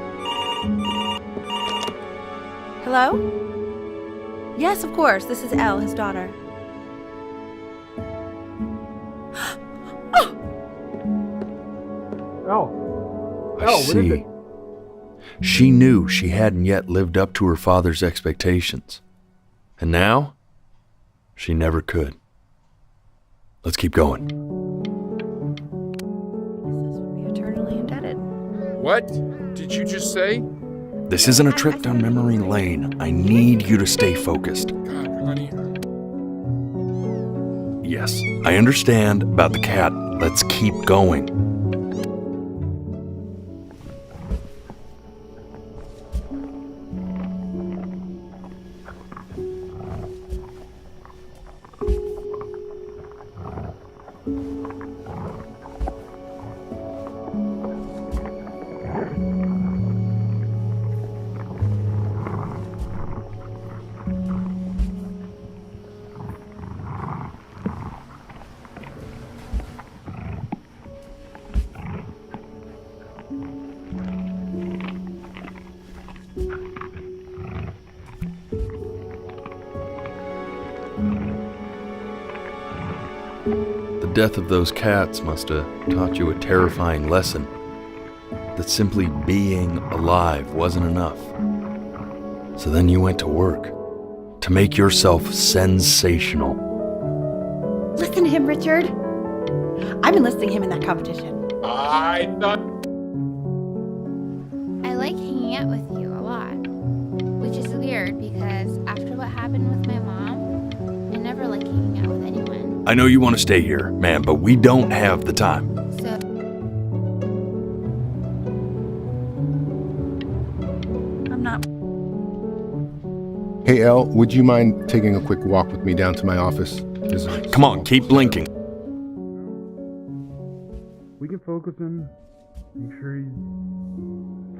Hello? Yes, of course. This is Elle, his daughter. I see. She knew she hadn't yet lived up to her father's expectations. And now, she never could. Let's keep going. We're eternally indebted. What did you just say? This isn't a trip down memory lane. I need you to stay focused. God, honey. Yes, I understand about the cat. Let's keep going. The death of those cats must have taught you a terrifying lesson. That simply being alive wasn't enough. So then you went to work to make yourself sensational. listen to him, Richard. I'm enlisting him in that competition. I thought. I like hanging out with you a lot, which is weird because after what happened with my mom, I never like hanging out with anyone. I know you want to stay here, man, but we don't have the time. So I'm not. Hey, Elle, would you mind taking a quick walk with me down to my office? Come on, keep blinking. We can focus in, make sure he's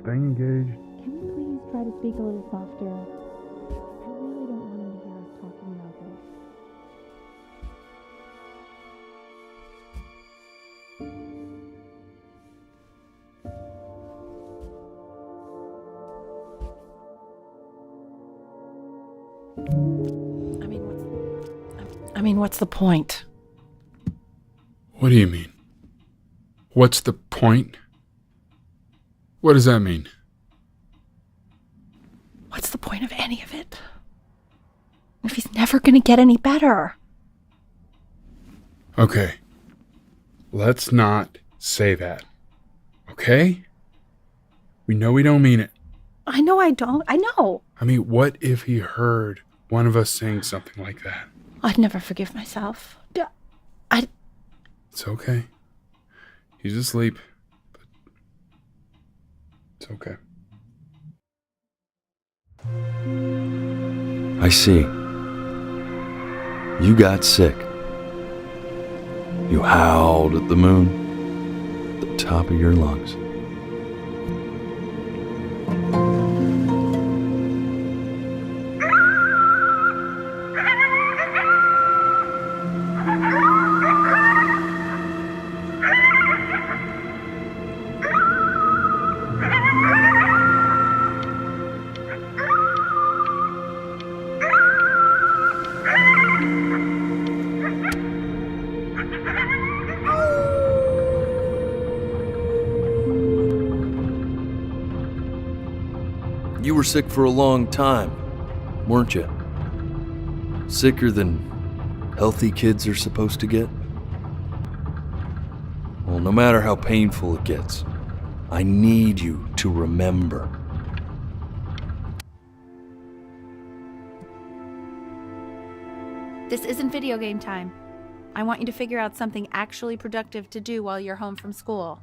staying engaged. Can you please try to speak a little softer? I really don't want him to hear us talking about this. What's the point? What do you mean? What's the point? What does that mean? What's the point of any of it? If he's never gonna get any better. Okay. Let's not say that. Okay? We know we don't mean it. I know I don't. I know. I mean, what if he heard one of us saying something like that? I'd never forgive myself. It's okay. He's asleep. But it's okay. I see. You got sick. You howled at the moon, at the top of your lungs. You were sick for a long time, weren't you? Sicker than healthy kids are supposed to get? Well, no matter how painful it gets, I need you to remember. This isn't video game time. I want you to figure out something actually productive to do while you're home from school.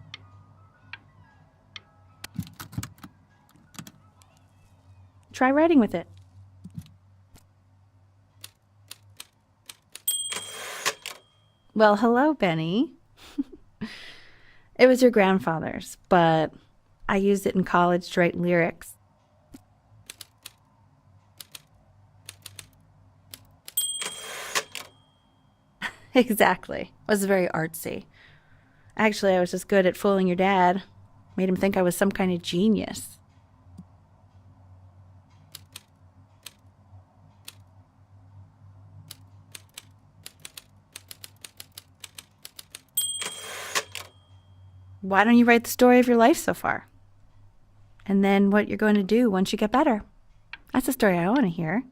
Try writing with it. Well, hello, Benny. It was your grandfather's, but I used it in college to write lyrics. Exactly. It was very artsy. Actually, I was just good at fooling your dad. Made him think I was some kind of genius. Why don't you write the story of your life so far? And then what you're going to do once you get better. That's the story I want to hear.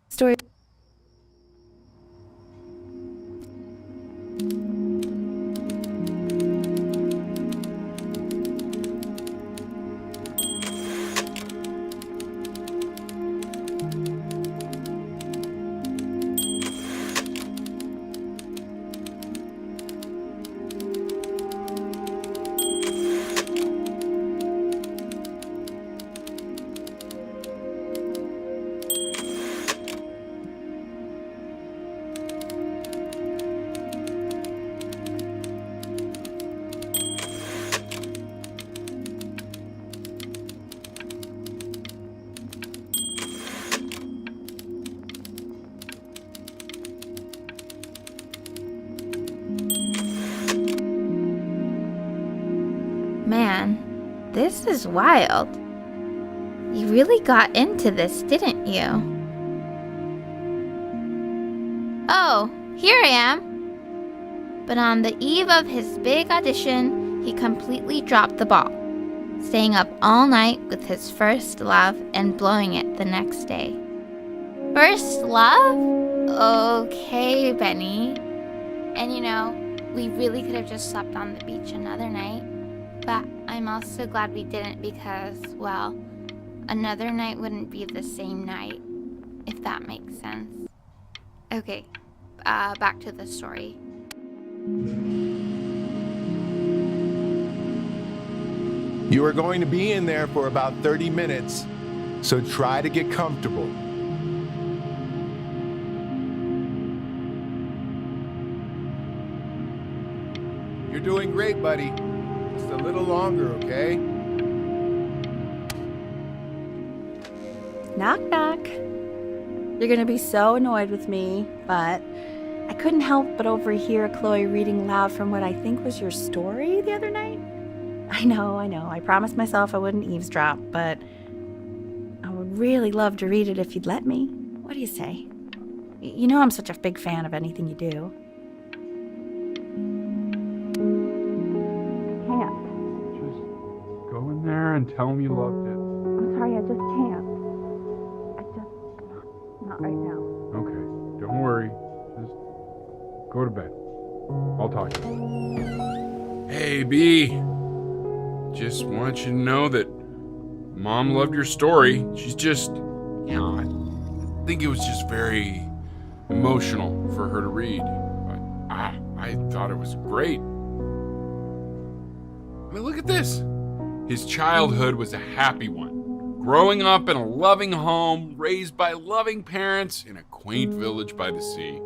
Story. Man, this is wild. You really got into this, didn't you? Oh, here I am. But on the eve of his big audition, he completely dropped the ball, staying up all night with his first love and blowing it the next day. First love? Okay, Benny. And we really could have just slept on the beach another night. But I'm also glad we didn't because, well, another night wouldn't be the same night, if that makes sense. Okay, back to the story. You are going to be in there for about 30 minutes, so try to get comfortable. You're doing great, buddy. Just a little longer, okay? Knock, knock. You're gonna be so annoyed with me, but I couldn't help but overhear Chloe reading loud from what I think was your story the other night. I know. I promised myself I wouldn't eavesdrop, but I would really love to read it if you'd let me. What do you say? You know I'm such a big fan of anything you do. Can't. Just go in there and tell him you loved it. I'm sorry, I just can't. Not right now. Okay, don't worry. Just go to bed. I'll talk to you. Hey, B. Just want you to know that Mom loved your story. She's just, I think it was just very emotional for her to read. But I thought it was great. I mean, look at this. His childhood was a happy one. Growing up in a loving home, raised by loving parents in a quaint village by the sea.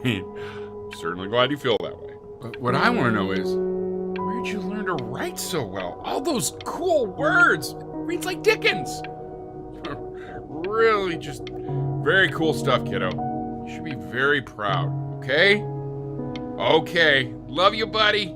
I'm certainly glad you feel that way. But what I want to know is, where'd you learn to write so well? All those cool words. Reads like Dickens. Really just very cool stuff, kiddo. You should be very proud, okay? Okay. Love you, buddy.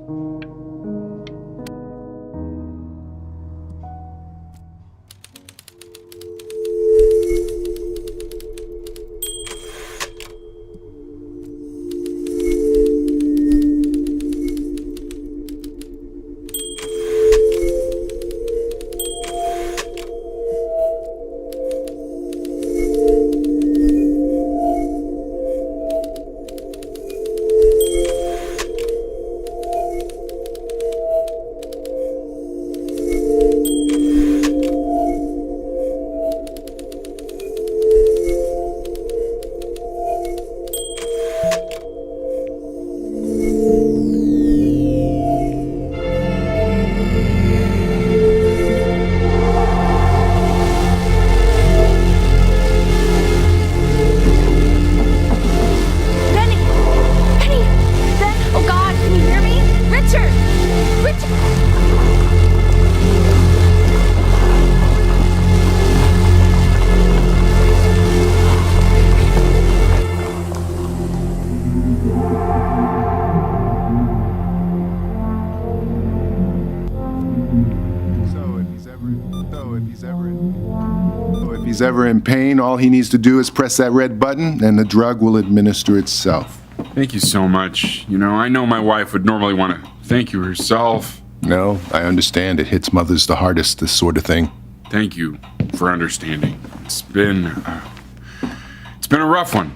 If he's ever in pain, all he needs to do is press that red button and the drug will administer itself. Thank you so much. I know my wife would normally want to thank you herself. No, I understand. It hits mothers the hardest, this sort of thing. Thank you for understanding. It's been a rough one.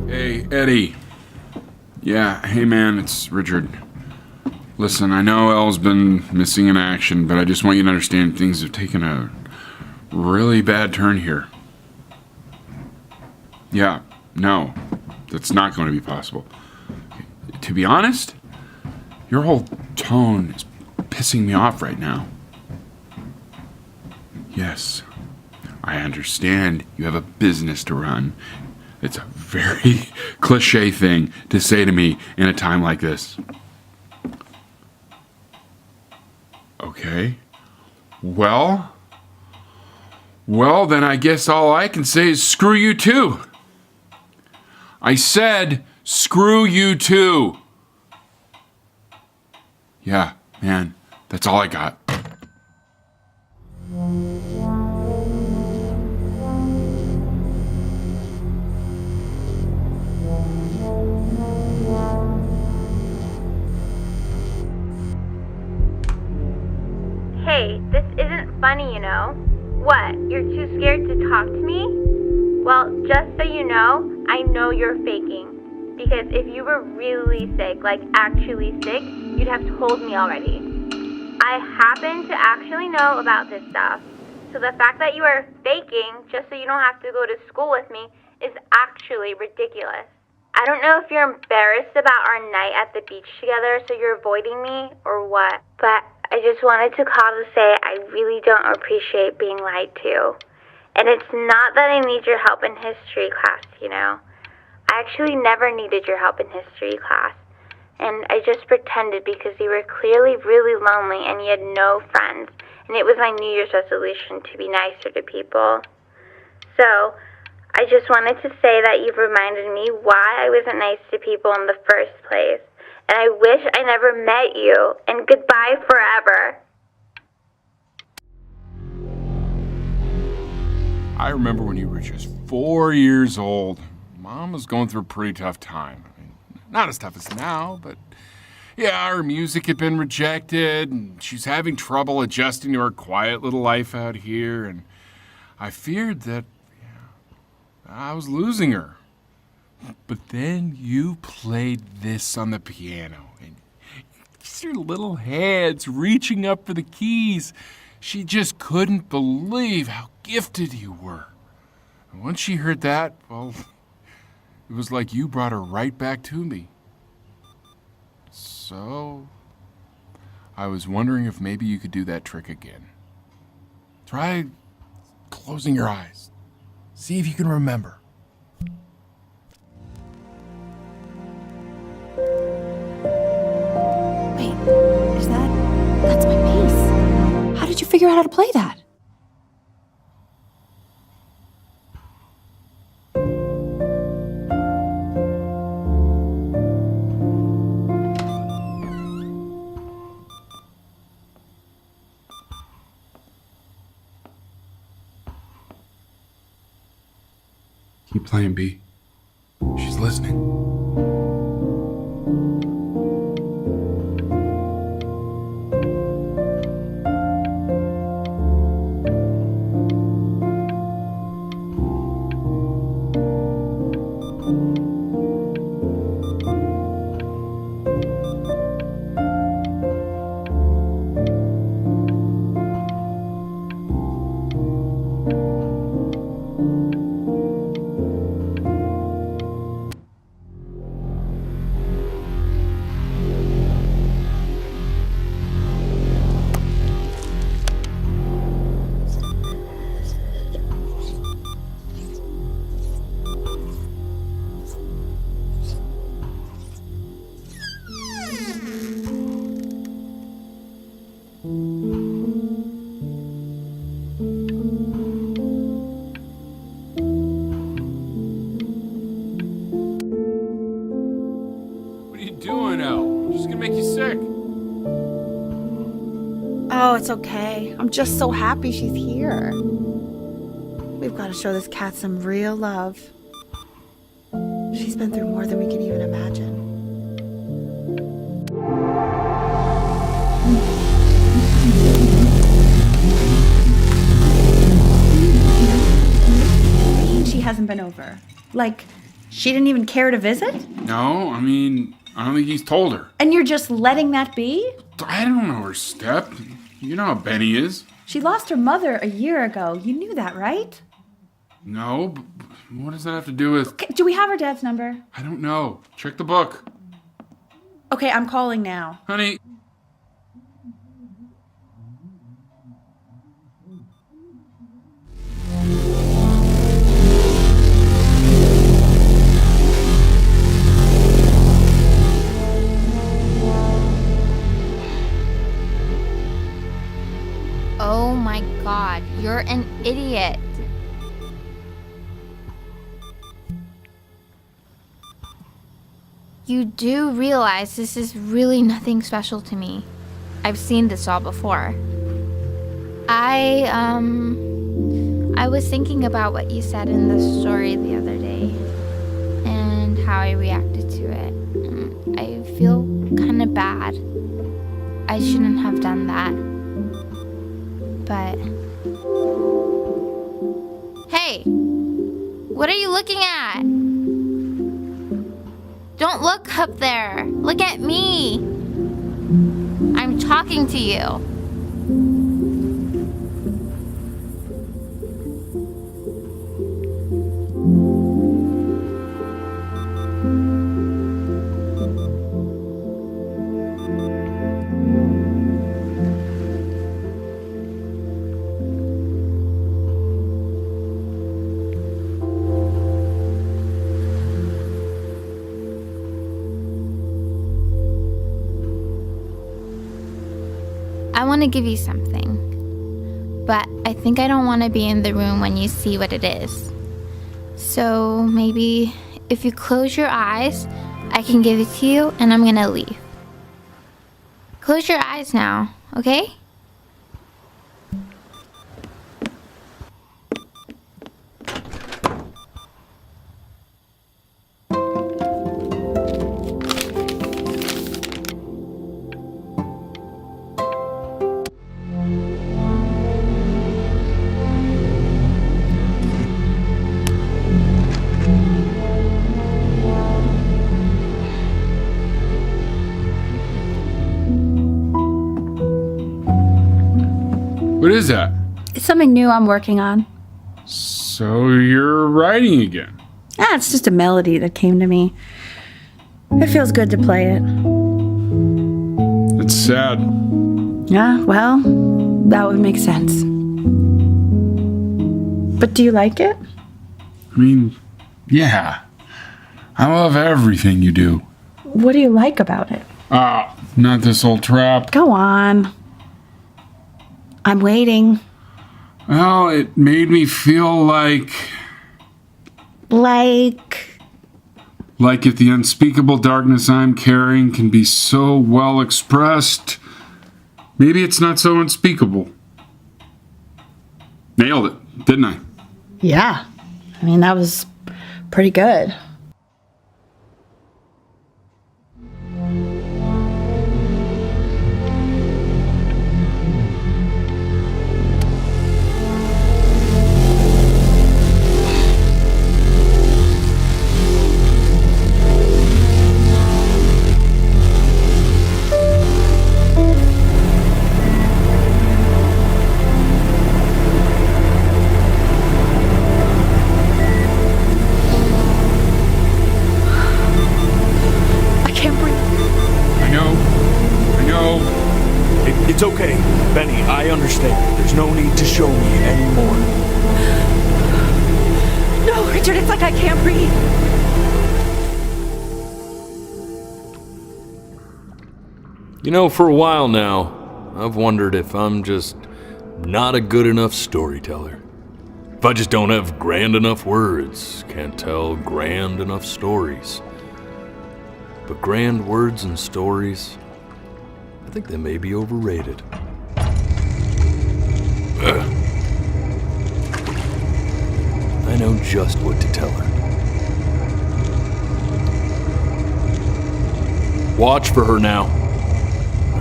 Hey, Eddie. Yeah, hey man, it's Richard. Listen, I know Elle's been missing in action, but I just want you to understand things have taken a really bad turn here. Yeah, no, that's not going to be possible. To be honest, your whole tone is pissing me off right now. Yes, I understand you have a business to run. It's a very cliche thing to say to me in a time like this. Okay. Well, then I guess all I can say is screw you too. I said screw you too. Yeah, man, that's all I got. Hey, this isn't funny, you know. What, you're too scared to talk to me? Well, just so you know you're faking. Because if you were really sick, like actually sick, you'd have told me already. I happen to actually know about this stuff. So the fact that you are faking just so you don't have to go to school with me is actually ridiculous. I don't know if you're embarrassed about our night at the beach together, so you're avoiding me or what, but I just wanted to call to say I really don't appreciate being lied to. And it's not that I need your help in history class, you know. I actually never needed your help in history class. And I just pretended because you were clearly really lonely and you had no friends. And it was my New Year's resolution to be nicer to people. So, I just wanted to say that you've reminded me why I wasn't nice to people in the first place. And I wish I never met you. And goodbye forever. I remember when you were just 4 years old. Mom was going through a pretty tough time. I mean, not as tough as now, but yeah, her music had been rejected, and she's having trouble adjusting to her quiet little life out here, and I feared that I was losing her. But then you played this on the piano, and just your little hands reaching up for the keys. She just couldn't believe how gifted you were. And once she heard that, well, it was like you brought her right back to me. So, I was wondering if maybe you could do that trick again. Try closing your eyes. See if you can remember. Wait, that's my piece. How did you figure out how to play that? Keep playing, B. She's listening. Oh, it's okay. I'm just so happy she's here. We've got to show this cat some real love. She's been through more than we can even imagine. She hasn't been over. Like, she didn't even care to visit? No, I mean, I don't think he's told her. And you're just letting that be? I don't know her step. You know how Benny is. She lost her mother a year ago. You knew that, right? No, but what does that have to do with... Okay, do we have her dad's number? I don't know. Check the book. Okay, I'm calling now. Honey. Oh my god, you're an idiot. You do realize this is really nothing special to me. I've seen this all before. I was thinking about what you said in the story the other day and how I reacted to it. I feel kind of bad. I shouldn't have done that. But... Hey! What are you looking at? Don't look up there. Look at me. I'm talking to you. I want to give you something, but I think I don't want to be in the room when you see what it is. So maybe if you close your eyes, I can give it to you and I'm gonna leave. Close your eyes now, okay? What is that? It's something new I'm working on. So you're writing again? It's just a melody that came to me. It feels good to play it. It's sad. Yeah, well, that would make sense. But do you like it? I mean, yeah. I love everything you do. What do you like about it? Not this old trap. Go on. I'm waiting. Well, it made me feel like if the unspeakable darkness I'm carrying can be so well expressed, maybe it's not so unspeakable. Nailed it, didn't I? Yeah. I mean, that was pretty good. It's okay, Benny, I understand. There's no need to show me anymore. No, Richard, it's like I can't breathe. You know, for a while now, I've wondered if I'm just not a good enough storyteller. If I just don't have grand enough words, can't tell grand enough stories. But grand words and stories, I think they may be overrated. I know just what to tell her. Watch for her now.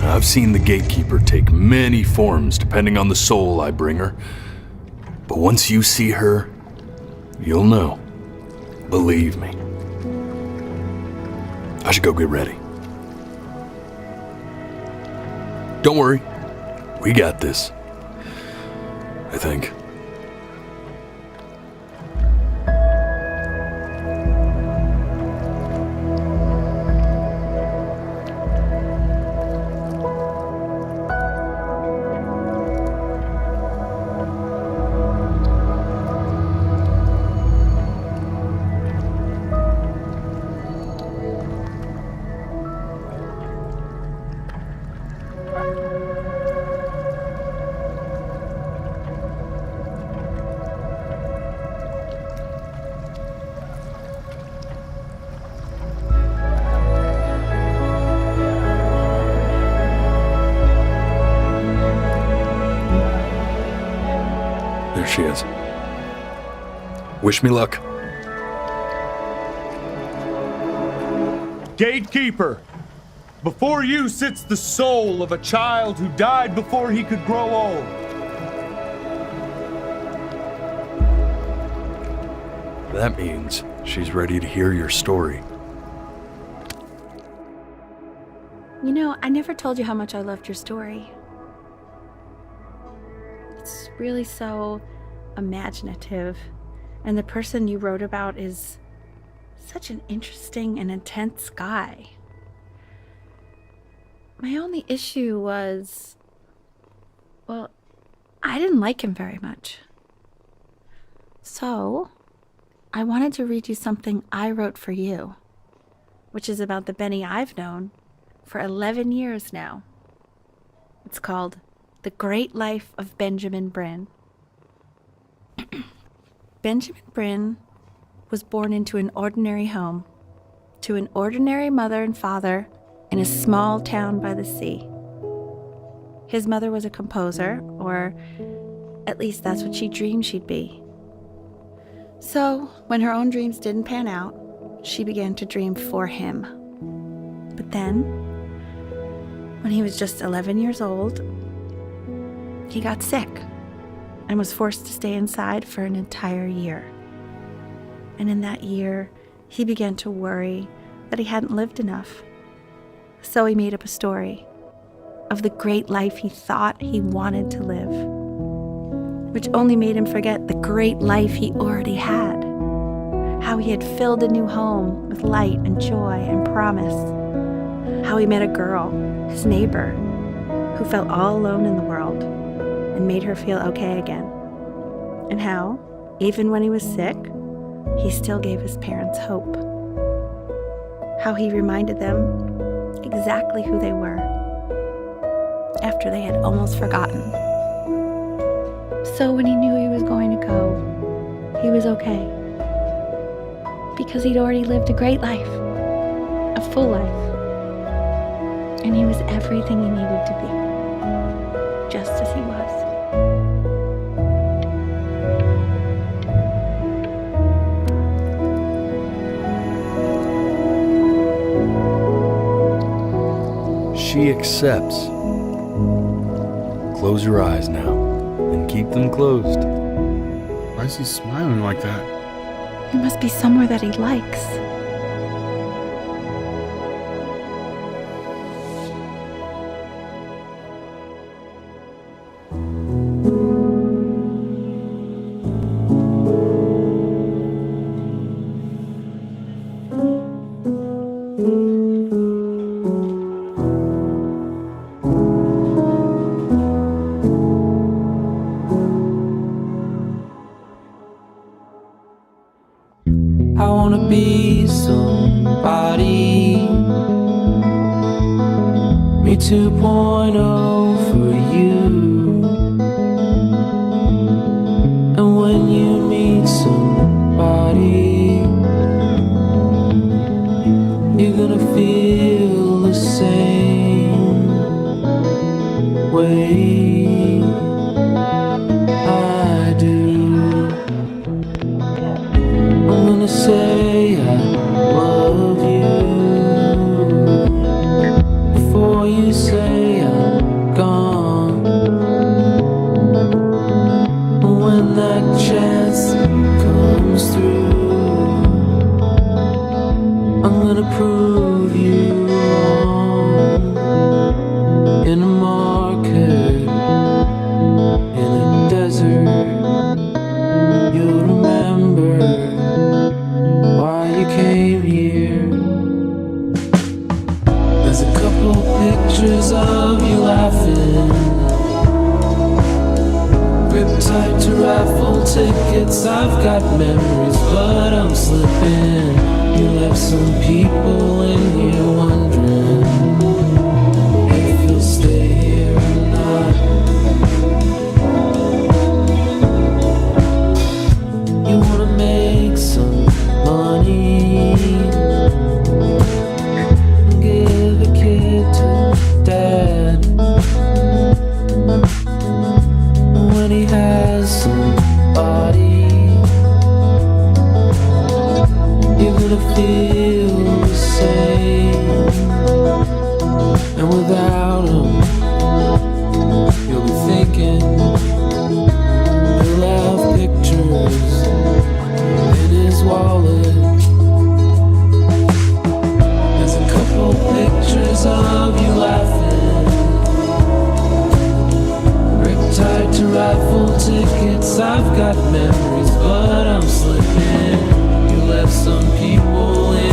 I've seen the gatekeeper take many forms depending on the soul I bring her. But once you see her, you'll know. Believe me. I should go get ready. Don't worry. We got this. I think. she is. Wish me luck. Gatekeeper, before you sits the soul of a child who died before he could grow old. That means she's ready to hear your story. You know, I never told you how much I loved your story. It's really so imaginative, and the person you wrote about is such an interesting and intense guy. My only issue was, well, I didn't like him very much. So, I wanted to read you something I wrote for you, which is about the Benny I've known for 11 years now. It's called The Great Life of Benjamin Bryn. Benjamin Bryn was born into an ordinary home, to an ordinary mother and father in a small town by the sea. His mother was a composer, or at least that's what she dreamed she'd be. So, when her own dreams didn't pan out, she began to dream for him. But then, when he was just 11 years old, he got sick and was forced to stay inside for an entire year. And in that year, he began to worry that he hadn't lived enough. So he made up a story of the great life he thought he wanted to live, which only made him forget the great life he already had, how he had filled a new home with light and joy and promise, how he met a girl, his neighbor, who felt all alone in the world and made her feel okay again, and how, even when he was sick, he still gave his parents hope. How he reminded them exactly who they were after they had almost forgotten. So when he knew he was going to go, he was okay. Because he'd already lived a great life, a full life. And he was everything he needed to be, just as he was. She accepts. Close your eyes now, and keep them closed. Why is he smiling like that? He must be somewhere that he likes. I wanna be somebody. Me 2.0 for you. And when you meet somebody, you're gonna feel the same way I do. I'm gonna say I love you before you say I'm gone. When that chance comes through, I'm gonna prove you wrong. In a market, in a desert, you'll remember why you came here. There's a couple pictures of you laughing, gripped tight to raffle tickets. I've got memories, but I'm slipping. You left some people in here wondering if you'll stay here or not. You wanna make some money, give a kid to dad. When he has some tickets, I've got memories, but I'm slipping. You left some people in